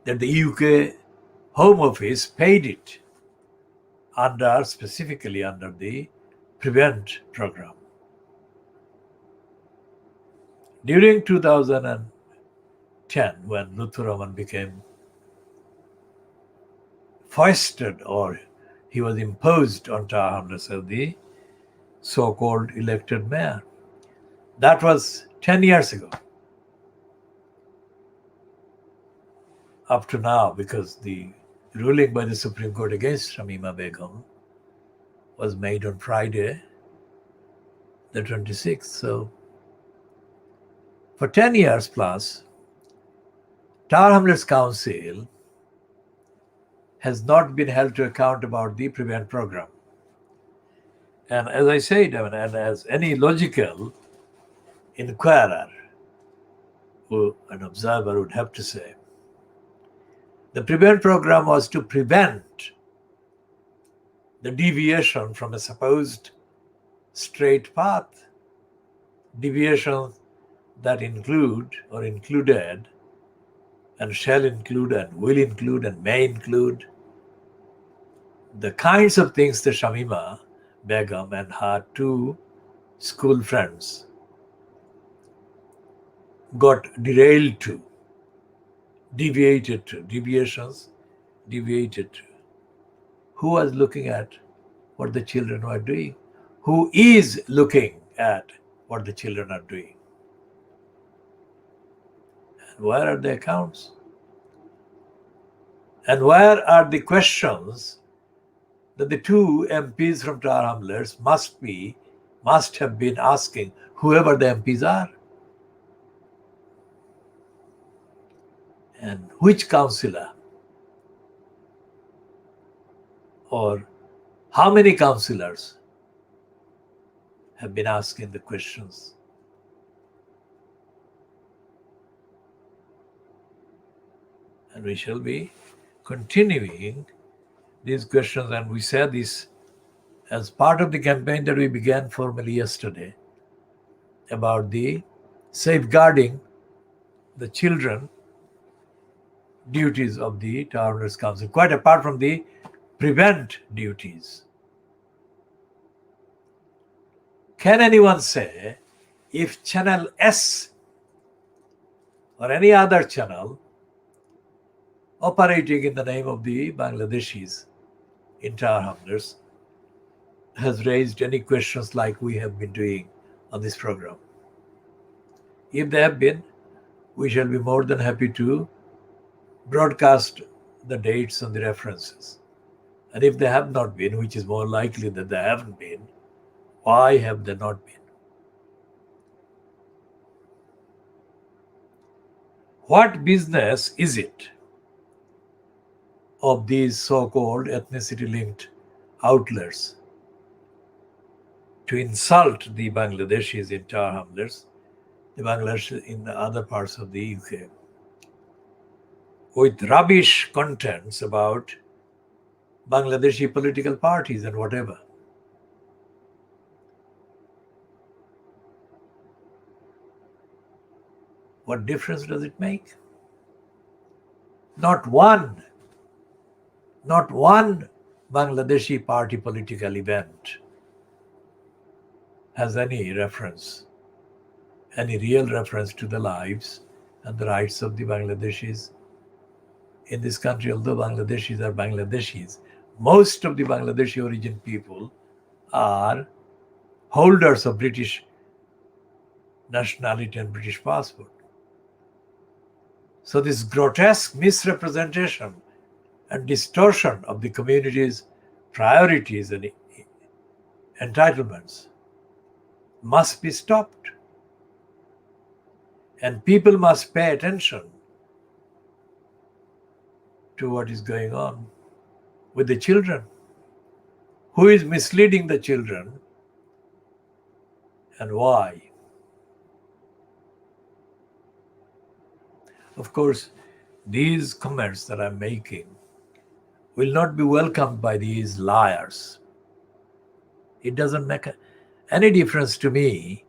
that the UK Home Office paid it specifically under the Prevent program? During 2010, when Lutfur Rahman became foisted, or he was imposed on Tower Hamlets as the so-called elected mayor, that was 10 years ago. Up to now, because the ruling by the Supreme Court against Shamima Begum was made on Friday, the 26th. So for 10 years plus, Tower Hamlets Council has not been held to account about the Prevent program. And as I said, and as any logical inquirer or an observer would have to say, the Prevent program was to prevent the deviation from a supposed straight path, deviations that include or included and shall include and will include and may include the kinds of things that Shamima Begum and her two school friends got derailed to deviations, who was looking at what the children were doing? Who is looking at what the children are doing? And where are the accounts? And where are the questions that the two MPs from Tower Hamlets must have been asking, whoever the MPs are? And which councillor or how many councillors have been asking the questions? And we shall be continuing these questions, and we said this as part of the campaign that we began formally yesterday about the safeguarding the children duties of the Tower Hamlets Council, quite apart from the prevent duties. Can anyone say if channel S or any other channel operating in the name of the Bangladeshis in Tower Hamlets has raised any questions like we have been doing on this program? If they have been, we shall be more than happy to broadcast the dates and the references. And if they have not been, which is more likely that they haven't been, why have they not been? What business is it of these so-called ethnicity-linked outlets to insult the Bangladeshis in Tower Hamlets, the Bangladeshis in the other parts of the UK, with rubbish contents about Bangladeshi political parties and whatever? What difference does it make? Not one Bangladeshi party political event has any reference, any real reference to the lives and the rights of the Bangladeshis in this country. Although Bangladeshis are Bangladeshis, most of the Bangladeshi origin people are holders of British nationality and British passport. So this grotesque misrepresentation and distortion of the community's priorities and entitlements must be stopped. And people must pay attention to what is going on with the children. Who is misleading the children and why? Of course, these comments that I'm making will not be welcomed by these liars. It doesn't make any difference to me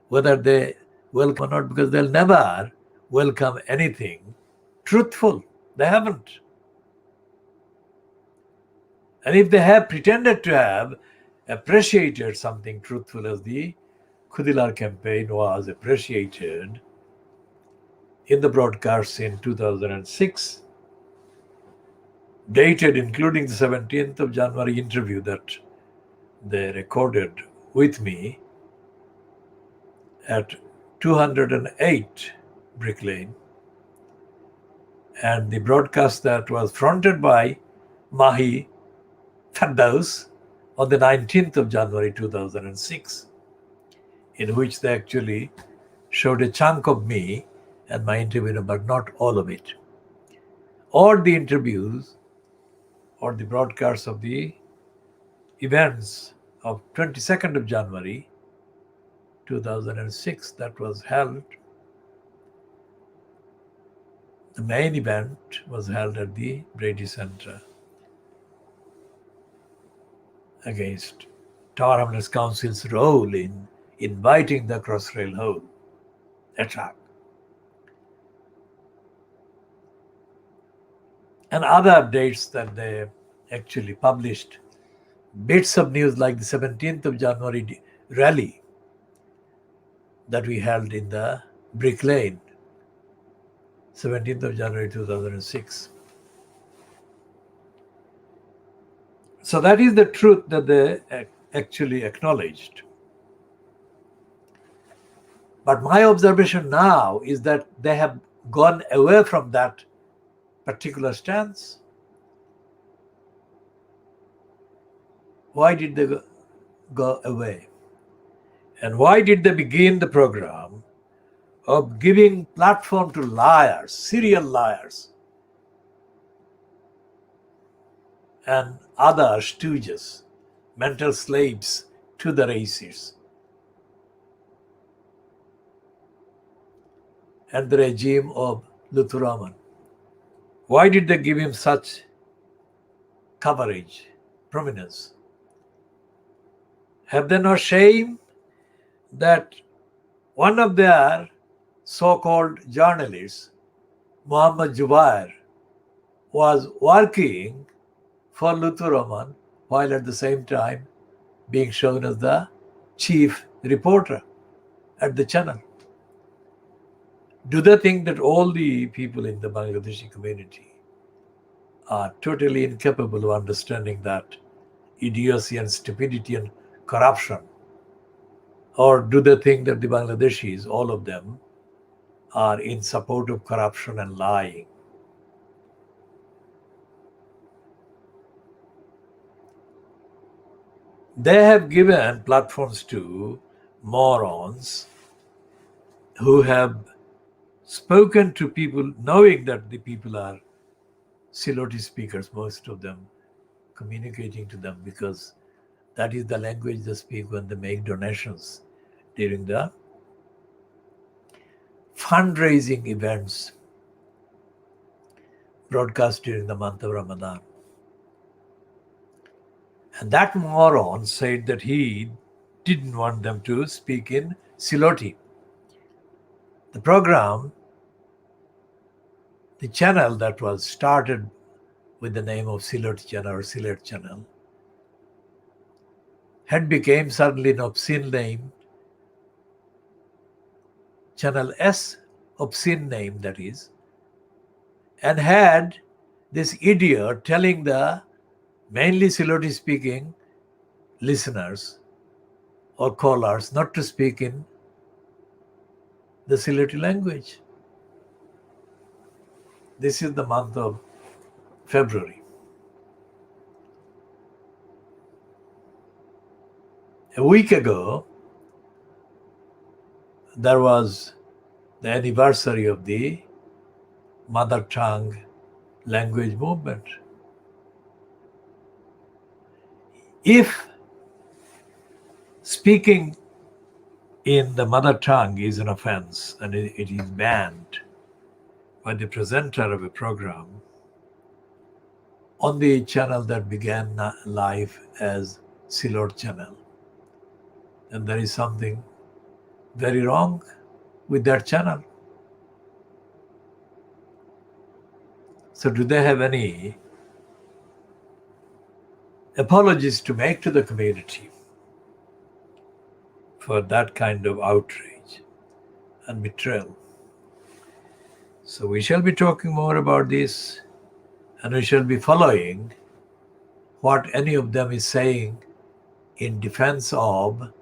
whether they welcome or not, because they'll never welcome anything truthful. They haven't. And if they have pretended to have appreciated something truthful, as the Khoodeelaar campaign was appreciated in the broadcasts in 2006, dated including the 17th of January interview that they recorded with me at 208 Brick Lane, and the broadcast that was fronted by Mahi Firdaus on the 19th of January 2006, in which they actually showed a chunk of me and my interview, but not all of it, or the interviews or the broadcasts of the events of 22nd of January 2006 that was held. The main event was held at the Brady Centre against Tower Hamlets Council's role in inviting the Crossrail Hole attack. And other updates that they actually published, bits of news like the 17th of January rally that we held in the Brick Lane, 17th of January 2006. So that is the truth that they actually acknowledged. But my observation now is that they have gone away from that particular stance. Why did they go away? And why did they begin the program of giving platform to liars, serial liars, and other stooges, mental slaves to the racists and the regime of Luther Rahman? Why did they give him such coverage, prominence? Have they no shame that one of their so-called journalists, Muhammad Jubair, was working for Luther Rahman while at the same time being shown as the chief reporter at the channel? Do they think that all the people in the Bangladeshi community are totally incapable of understanding that idiocy and stupidity and corruption? Or do they think that the Bangladeshis, all of them, are in support of corruption and lying? They have given platforms to morons who have spoken to people knowing that the people are Siloti speakers, most of them, communicating to them because that is the language they speak when they make donations during the fundraising events broadcast during the month of Ramadan. And that moron said that he didn't want them to speak in Siloti. The program, the channel that was started with the name of Siloti Channel or Silet Channel, had become suddenly an obscene name, Channel S, obscene name that is, and had this idiot telling the mainly Siloti speaking listeners or callers not to speak in the Siloti language. This is the month of February. A week ago, there was the anniversary of the mother tongue language movement. If speaking in the mother tongue is an offense and it is banned by the presenter of a program on the channel that began life as Silot Channel, then there is something very wrong with that channel. So do they have any apologies to make to the community for that kind of outrage and betrayal? So we shall be talking more about this, and we shall be following what any of them is saying in defense of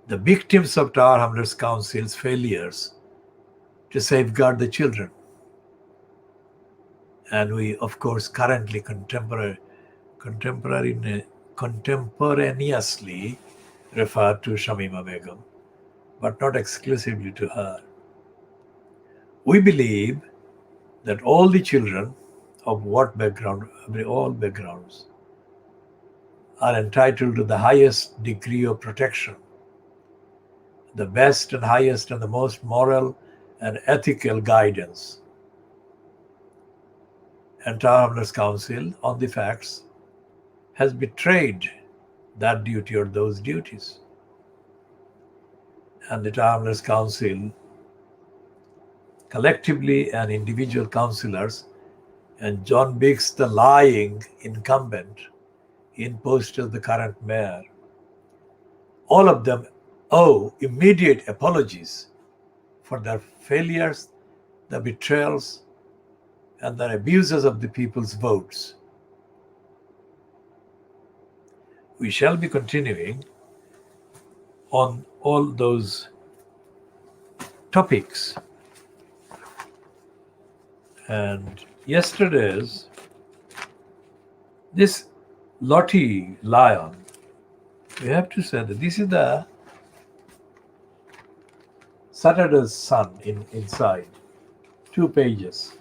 the victims of Tower Hamlets Council's failures to safeguard the children. And we, of course, currently contemporaneously refer to Shamima Begum, but not exclusively to her. We believe that all the children of what background, all backgrounds, are entitled to the highest degree of protection, the best and highest and the most moral and ethical guidance. And Tower Hamlets Council, on the facts, has betrayed that duty or those duties. And the Tower Hamlets Council, collectively and individual councillors, and John Biggs, the lying incumbent, in post as the current mayor, all of them owe immediate apologies for their failures, the betrayals, and the abuses of the people's votes. We shall be continuing on all those topics. And yesterday's, this Lottie lion, we have to say that this is the Saturday's Sun inside, 2 pages.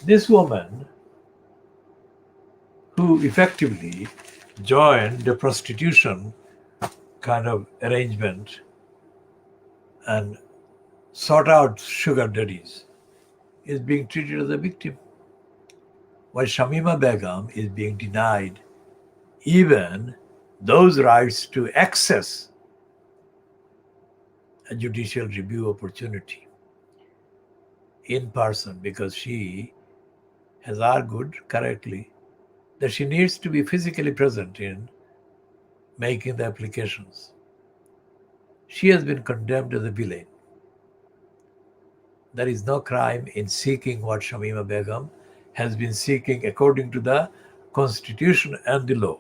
This woman who effectively joined the prostitution kind of arrangement and sought out sugar daddies is being treated as a victim, while Shamima Begum is being denied even those rights to access a judicial review opportunity in person, because she has argued correctly that she needs to be physically present in making the applications. She has been condemned as a villain. There is no crime in seeking what Shamima Begum has been seeking according to the Constitution and the law.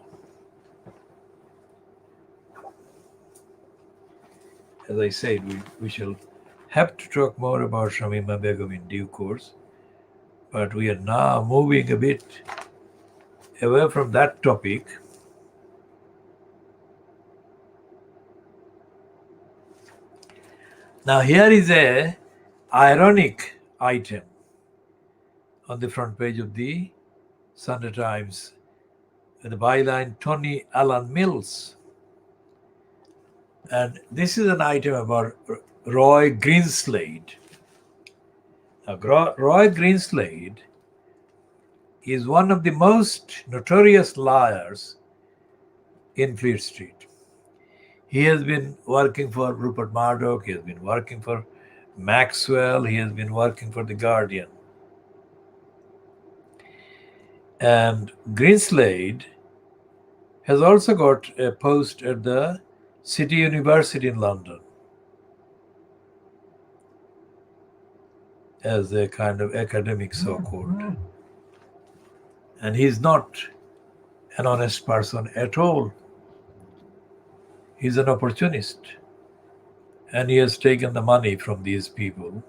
As I said, we shall have to talk more about Shamima Begum in due course, but we are now moving a bit away from that topic. Now here is a ironic item on the front page of the Sunday Times with the byline Tony Allen Mills. And this is an item about Roy Greenslade. Now, Roy Greenslade is one of the most notorious liars in Fleet Street. He has been working for Rupert Murdoch, he has been working for Maxwell, he has been working for The Guardian. And Greenslade has also got a post at the City University in London as a kind of academic, so-called. And he's not an honest person at all. He's an opportunist. And he has taken the money from these people,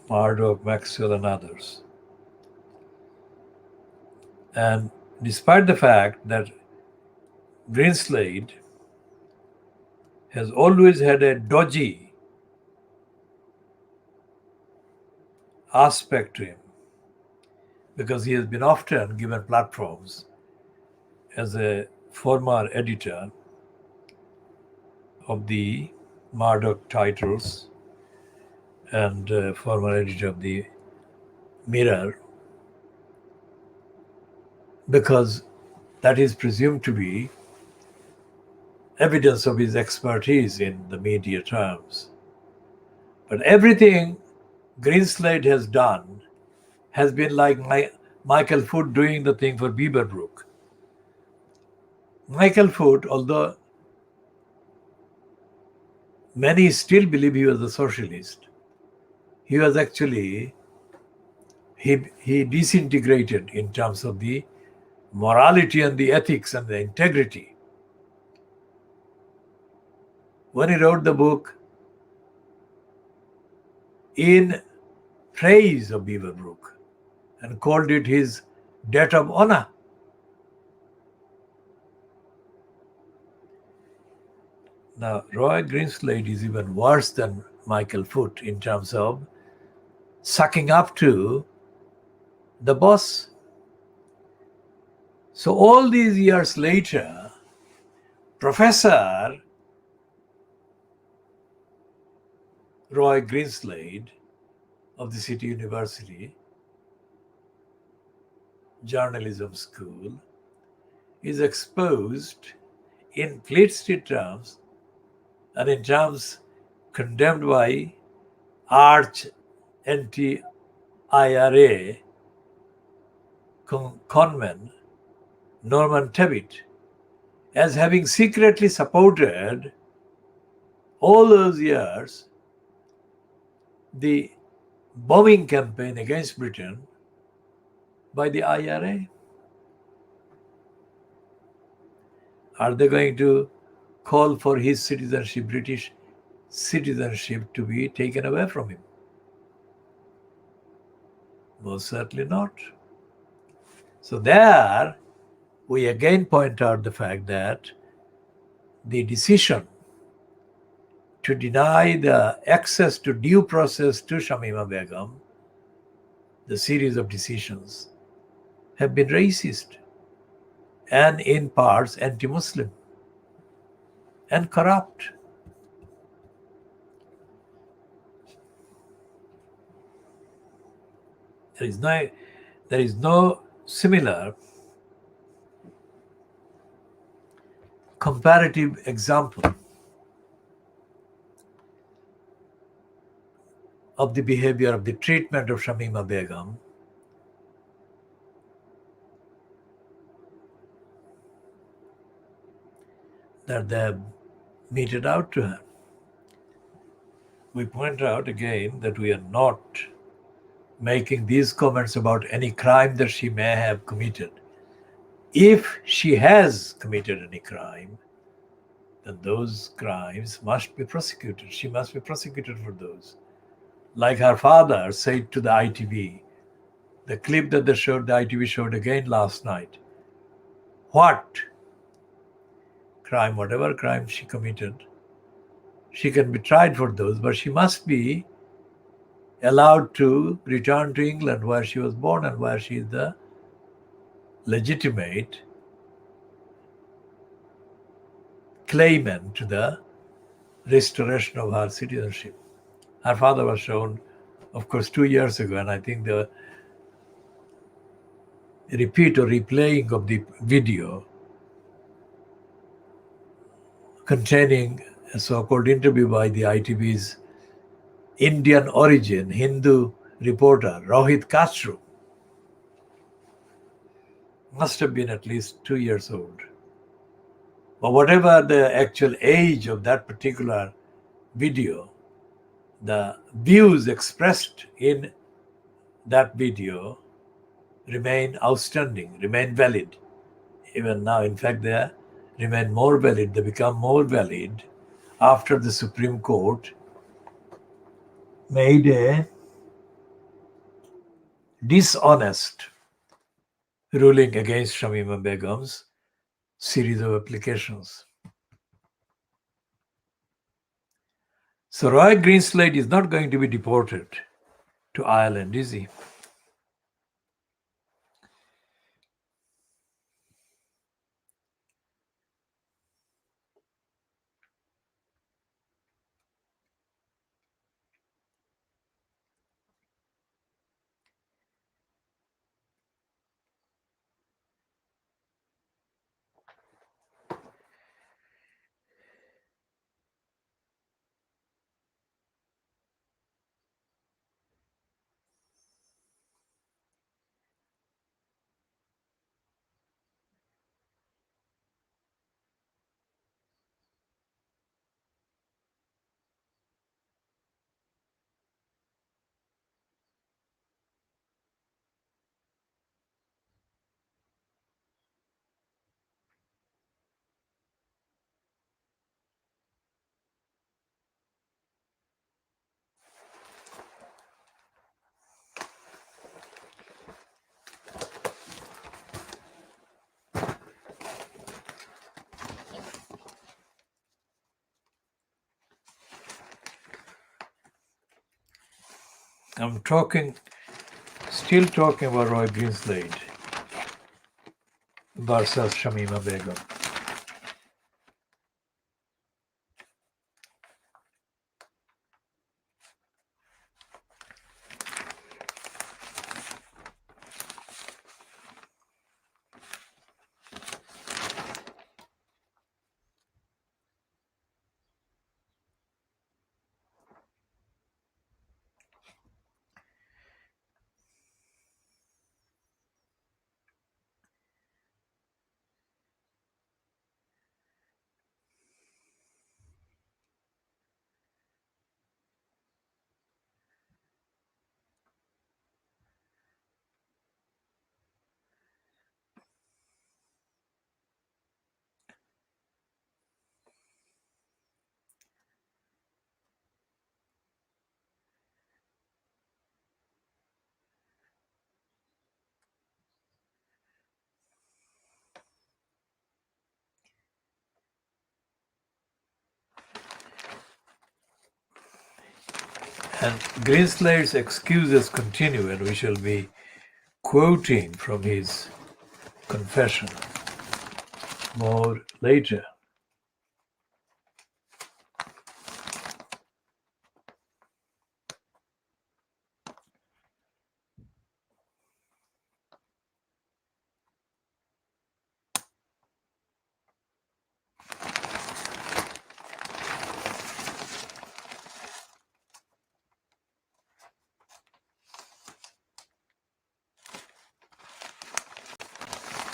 Murdoch, Maxwell, and others. And despite the fact that Greenslade has always had a dodgy aspect to him, because he has been often given platforms as a former editor of the Murdoch titles and former editor of the Mirror, because that is presumed to be evidence of his expertise in the media terms. But everything Greenslade has done has been like Michael Foot doing the thing for Beaverbrook. Michael Foot, although many still believe he was a socialist, he was actually, he disintegrated in terms of the morality and the ethics and the integrity. When he wrote the book in praise of Beaverbrook and called it his debt of honor. Now, Roy Greenslade is even worse than Michael Foot in terms of sucking up to the boss. So all these years later, Professor Roy Greenslade of the City University Journalism School is exposed in Fleet Street terms and in terms condemned by arch anti-IRA conman Norman Tebbit as having secretly supported all those years the bombing campaign against Britain by the IRA? Are they going to call for his citizenship, British citizenship, to be taken away from him? Most certainly not. So there, we again point out the fact that the decision to deny the access to due process to Shamima Begum, the series of decisions, have been racist and in parts anti-Muslim and corrupt. There is no similar comparative example of the behavior of the treatment of Shamima Begum that they have meted out to her. We point out again that we are not making these comments about any crime that she may have committed. If she has committed any crime, then those crimes must be prosecuted. She must be prosecuted for those. Like her father said to the ITV, the clip that the ITV showed again last night. What crime, whatever crime she committed, she can be tried for those, but she must be allowed to return to England where she was born and where she is the legitimate claimant to the restoration of her citizenship. Her father was shown, of course, 2 years ago, and I think the repeat or replaying of the video containing a so-called interview by the ITV's Indian origin Hindu reporter Rohit Kachru must have been at least 2 years old. But whatever the actual age of that particular video, the views expressed in that video remain outstanding, remain valid. Even now, in fact, they remain more valid, they become more valid after the Supreme Court made a dishonest ruling against Shamima Begum's series of applications. So Roy Greenslade is not going to be deported to Ireland, is he? I'm still talking about Roy Greenslade versus Shamima Begum. And Greenslade's excuses continue, and we shall be quoting from his confession more later.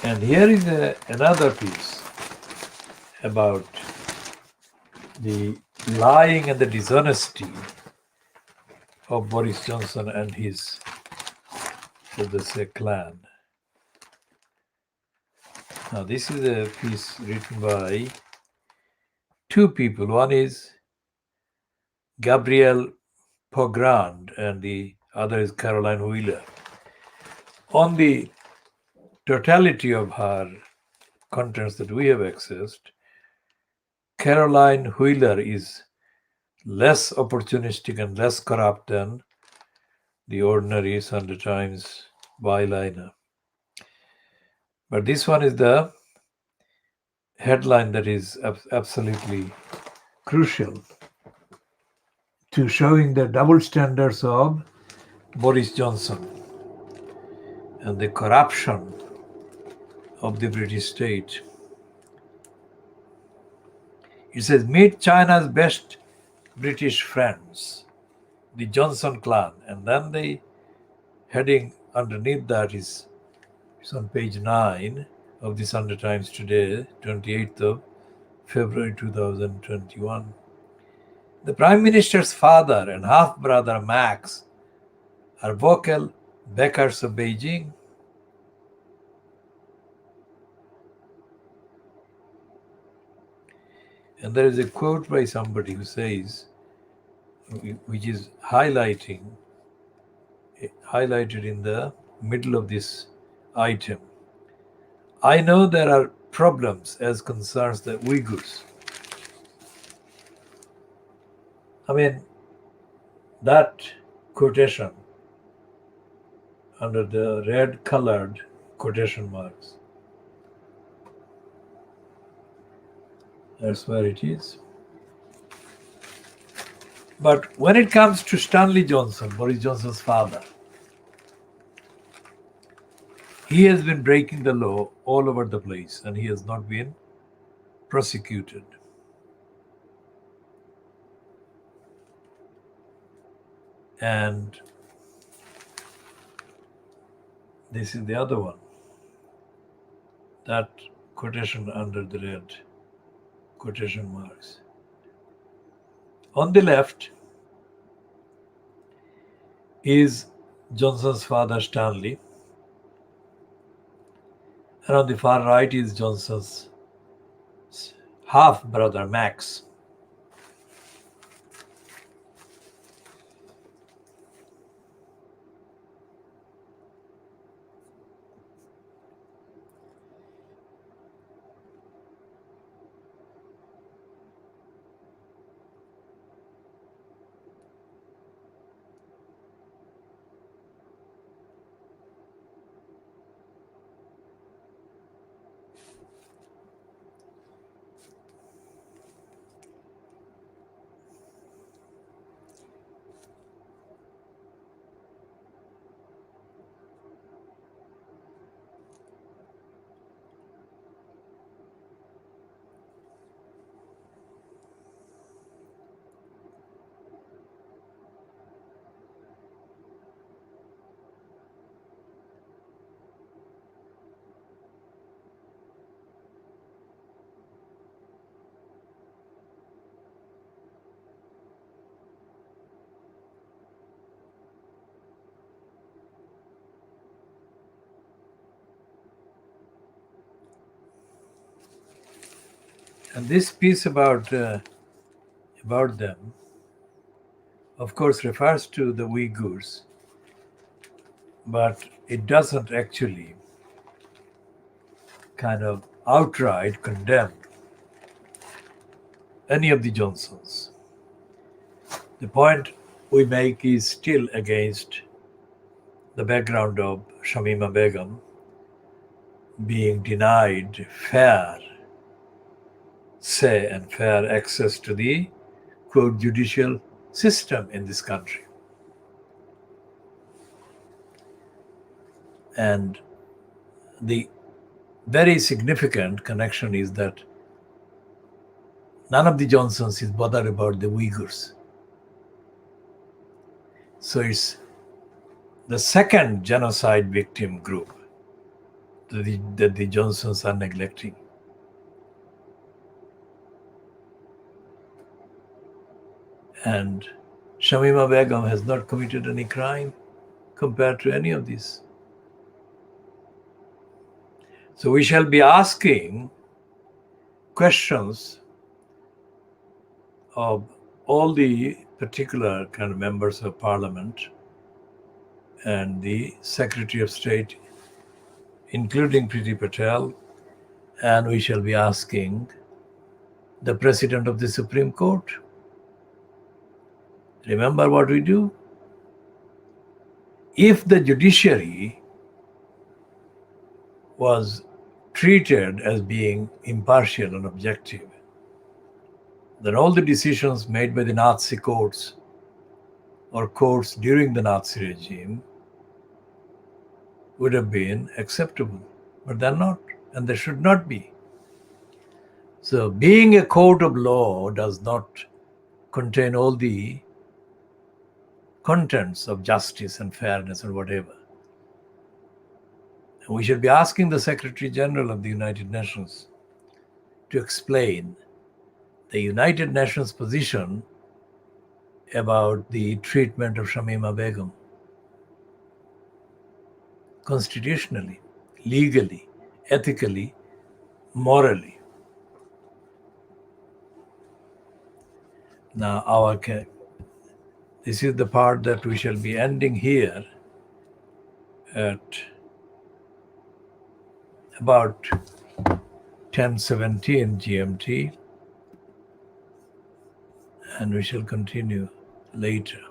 And here is another piece about the lying and the dishonesty of Boris Johnson and his, let us say, clan. Now, this is a piece written by two people. One is Gabrielle Pogrand and the other is Caroline Wheeler. On the totality of her contents that we have accessed, Caroline Wheeler is less opportunistic and less corrupt than the ordinary Sunday Times byliner. But this one is the headline that is absolutely crucial to showing the double standards of Boris Johnson and the corruption of the British state. It says, meet China's best British friends, the Johnson clan. And then the heading underneath that is on page 9 of the Sunday Times today, 28th of February 2021. The Prime Minister's father and half-brother Max are vocal backers of Beijing. And there is a quote by somebody who says, which is highlighted in the middle of this item. I know there are problems as concerns the Uyghurs. I mean, that quotation under the red colored quotation marks, that's where it is. But when it comes to Stanley Johnson, Boris Johnson's father, he has been breaking the law all over the place and he has not been prosecuted. And this is the other one, that quotation under the red quotation marks. On the left is Johnson's father Stanley, and on the far right is Johnson's half-brother Max. And this piece about them, of course, refers to the Uyghurs, but it doesn't actually kind of outright condemn any of the Johnsons. The point we make is still against the background of Shamima Begum being denied fair say and fair access to the quote judicial system in this country. And the very significant connection is that none of the Johnsons is bothered about the Uyghurs. So it's the second genocide victim group that the Johnsons are neglecting. And Shamima Begum has not committed any crime compared to any of these. So we shall be asking questions of all the particular kind of members of parliament and the Secretary of State, including Priti Patel, and we shall be asking the President of the Supreme Court. Remember what we do? If the judiciary was treated as being impartial and objective, then all the decisions made by the Nazi courts or courts during the Nazi regime would have been acceptable, but they're not, and they should not be. So being a court of law does not contain all the contents of justice and fairness and whatever. And we should be asking the Secretary General of the United Nations to explain the United Nations position about the treatment of Shamima Begum, constitutionally, legally, ethically, morally. Now, this is the part that we shall be ending here at about 10:17 GMT, and we shall continue later.